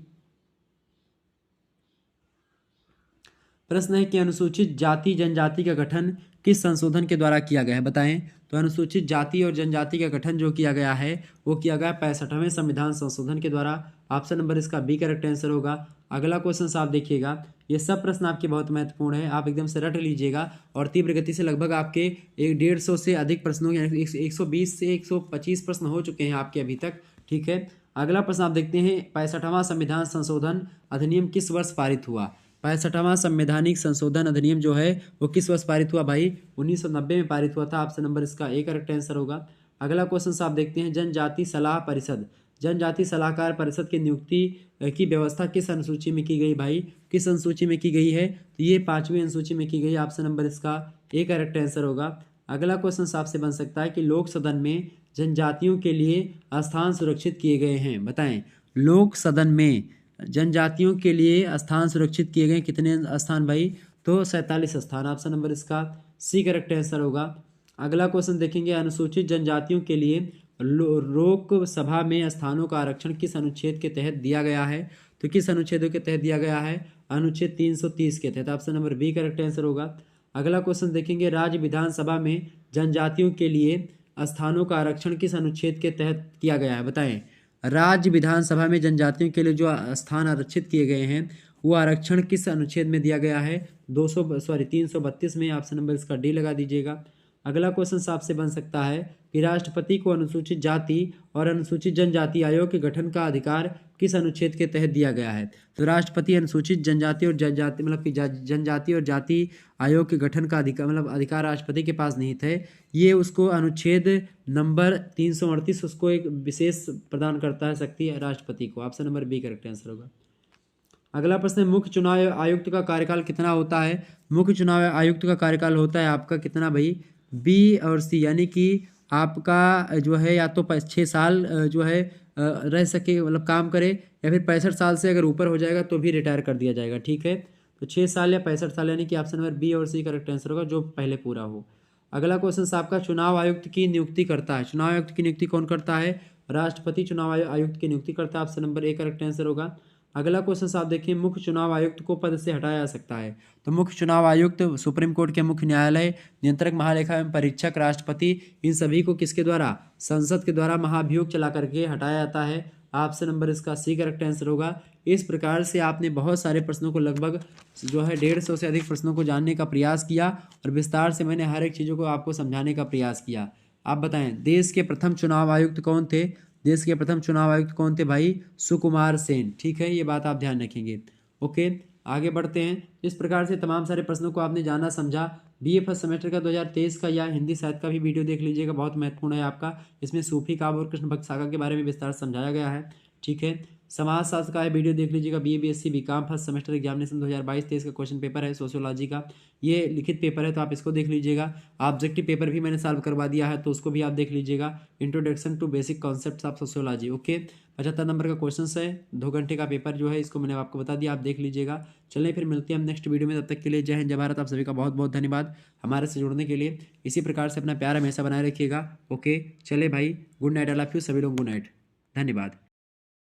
प्रश्न है कि अनुसूचित जाति जनजाति का गठन किस संशोधन के द्वारा किया गया है? बताएं। तो अनुसूचित जाति और जनजाति का गठन जो किया गया है वो किया गया 65वें संविधान संशोधन के द्वारा। ऑप्शन नंबर इसका बी करेक्ट आंसर होगा। अगला क्वेश्चन आप देखिएगा, ये सब प्रश्न आपके बहुत महत्वपूर्ण है, आप एकदम से रट लीजिएगा। और तीव्र गति से लगभग आपके 150 से अधिक प्रश्नों, 120 से 125 प्रश्न हो चुके हैं आपके अभी तक। ठीक है, अगला प्रश्न आप देखते हैं, 65वां संविधान संशोधन अधिनियम किस वर्ष पारित हुआ? 65वां संवैधानिक संशोधन अधिनियम जो है वो किस वर्ष पारित हुआ भाई? 1990 में पारित हुआ था। ऑप्शन नंबर इसका ए करेक्ट आंसर होगा। अगला क्वेश्चन आप देखते हैं, जनजाति सलाह परिषद, जनजाति सलाहकार परिषद की नियुक्ति की व्यवस्था किस अनुसूची में की गई भाई? किस अनुसूची में की गई है? तो ये 5वीं अनुसूची में की गई। ऑप्शन नंबर इसका ए करेक्ट आंसर होगा। अगला क्वेश्चन आपसे बन सकता है कि लोक सदन में जनजातियों के लिए स्थान सुरक्षित किए गए हैं, बताएं। लोक सदन में जनजातियों के लिए स्थान सुरक्षित किए गए कितने स्थान भाई? तो 47 स्थान। ऑप्शन नंबर इसका सी करेक्ट आंसर होगा। अगला क्वेश्चन देखेंगे, अनुसूचित जनजातियों के लिए लोक सभा में स्थानों का आरक्षण किस अनुच्छेद के तहत दिया गया है? तो किस अनुच्छेदों के तहत दिया गया है? अनुच्छेद 330 के तहत। Option number B correct answer होगा। अगला क्वेश्चन देखेंगे, राज्य विधानसभा में जनजातियों के लिए स्थानों का आरक्षण किस अनुच्छेद के तहत किया गया है? बताएं। राज्य विधानसभा में जनजातियों के लिए जो स्थान आरक्षित किए गए हैं वो आरक्षण किस अनुच्छेद में दिया गया है? 332 में। ऑप्शन नंबर इसका डी लगा दीजिएगा। अगला क्वेश्चन आपसे बन सकता है कि राष्ट्रपति को अनुसूचित जाति और अनुसूचित जनजाति आयोग के गठन का अधिकार किस अनुच्छेद के तहत दिया गया है? तो राष्ट्रपति अनुसूचित जनजाति और जनजाति, मतलब कि जनजाति और जाति आयोग के गठन का अधिकार, मतलब अधिकार राष्ट्रपति के पास नहीं थे। ये उसको अनुच्छेद नंबर 338 उसको एक विशेष प्रदान करता है शक्ति राष्ट्रपति को। Option number B correct answer होगा। अगला प्रश्न है, मुख्य चुनाव आयुक्त का कार्यकाल कितना होता है? मुख्य चुनाव आयुक्त का कार्यकाल होता है आपका कितना भाई? बी और सी, यानी कि आपका जो है या तो 6 साल जो है रह सके, मतलब काम करे, या फिर 65 साल से अगर ऊपर हो जाएगा तो भी रिटायर कर दिया जाएगा। ठीक है, तो 6 साल या 65 साल, यानी कि ऑप्शन नंबर बी और सी करेक्ट आंसर होगा, जो पहले पूरा हो। अगला क्वेश्चन आपका, चुनाव आयुक्त की नियुक्ति करता है, चुनाव आयुक्त की नियुक्ति कौन करता है? राष्ट्रपति चुनाव आयुक्त की नियुक्ति करता है। Option number A correct answer होगा। अगला क्वेश्चन आप देखिए, मुख्य चुनाव आयुक्त को पद से हटाया जा सकता है। तो मुख्य चुनाव आयुक्त, सुप्रीम कोर्ट के मुख्य न्यायालय, नियंत्रक महालेखा एवं परीक्षक, राष्ट्रपति, इन सभी को किसके द्वारा, संसद के द्वारा महाभियोग चला करके हटाया जाता है। ऑप्शन नंबर इसका सी करेक्ट आंसर होगा। इस प्रकार से आपने बहुत सारे प्रश्नों को, लगभग जो है 150 से अधिक प्रश्नों को जानने का प्रयास किया और विस्तार से मैंने हर एक चीज़ों को आपको समझाने का प्रयास किया। आप बताएं, देश के प्रथम चुनाव आयुक्त कौन थे? देश के प्रथम चुनाव आयुक्त कौन थे भाई? सुकुमार सेन। ठीक है, ये बात आप ध्यान रखेंगे। ओके, आगे बढ़ते हैं। इस प्रकार से तमाम सारे प्रश्नों को आपने जाना समझा। बीए फर्स्ट सेमेस्टर का 2023 का या हिंदी साहित्य का भी वीडियो देख लीजिएगा, बहुत महत्वपूर्ण है आपका। इसमें सूफी काव्य और कृष्ण भक्त सागर के बारे में विस्तार से समझाया गया है। ठीक है, समाजशास्त्र का है वीडियो देख लीजिएगा, BA BSc BCom first semester examination 2022-23 का क्वेश्चन पेपर है सोशियोलॉजी का, ये लिखित पेपर है तो आप इसको देख लीजिएगा। ऑब्जेक्टिव पेपर भी मैंने सॉल्व करवा दिया है तो उसको भी आप देख लीजिएगा। Introduction to basic concepts of sociology. Okay, 75 number का क्वेश्चन है, 2 घंटे का पेपर जो है, इसको मैंने आपको बता दिया, आप देख लीजिएगा। चलिए फिर मिलते हैं हम नेक्स्ट वीडियो में, तब तक के लिए जय हिंद जय भारत। आप सभी का बहुत बहुत धन्यवाद हमारे से जुड़ने के लिए। इसी प्रकार से अपना प्यार हमेशा बनाए रखिएगा। ओके, चले भाई, good night, I love you सभी लोग, गुड नाइट, धन्यवाद।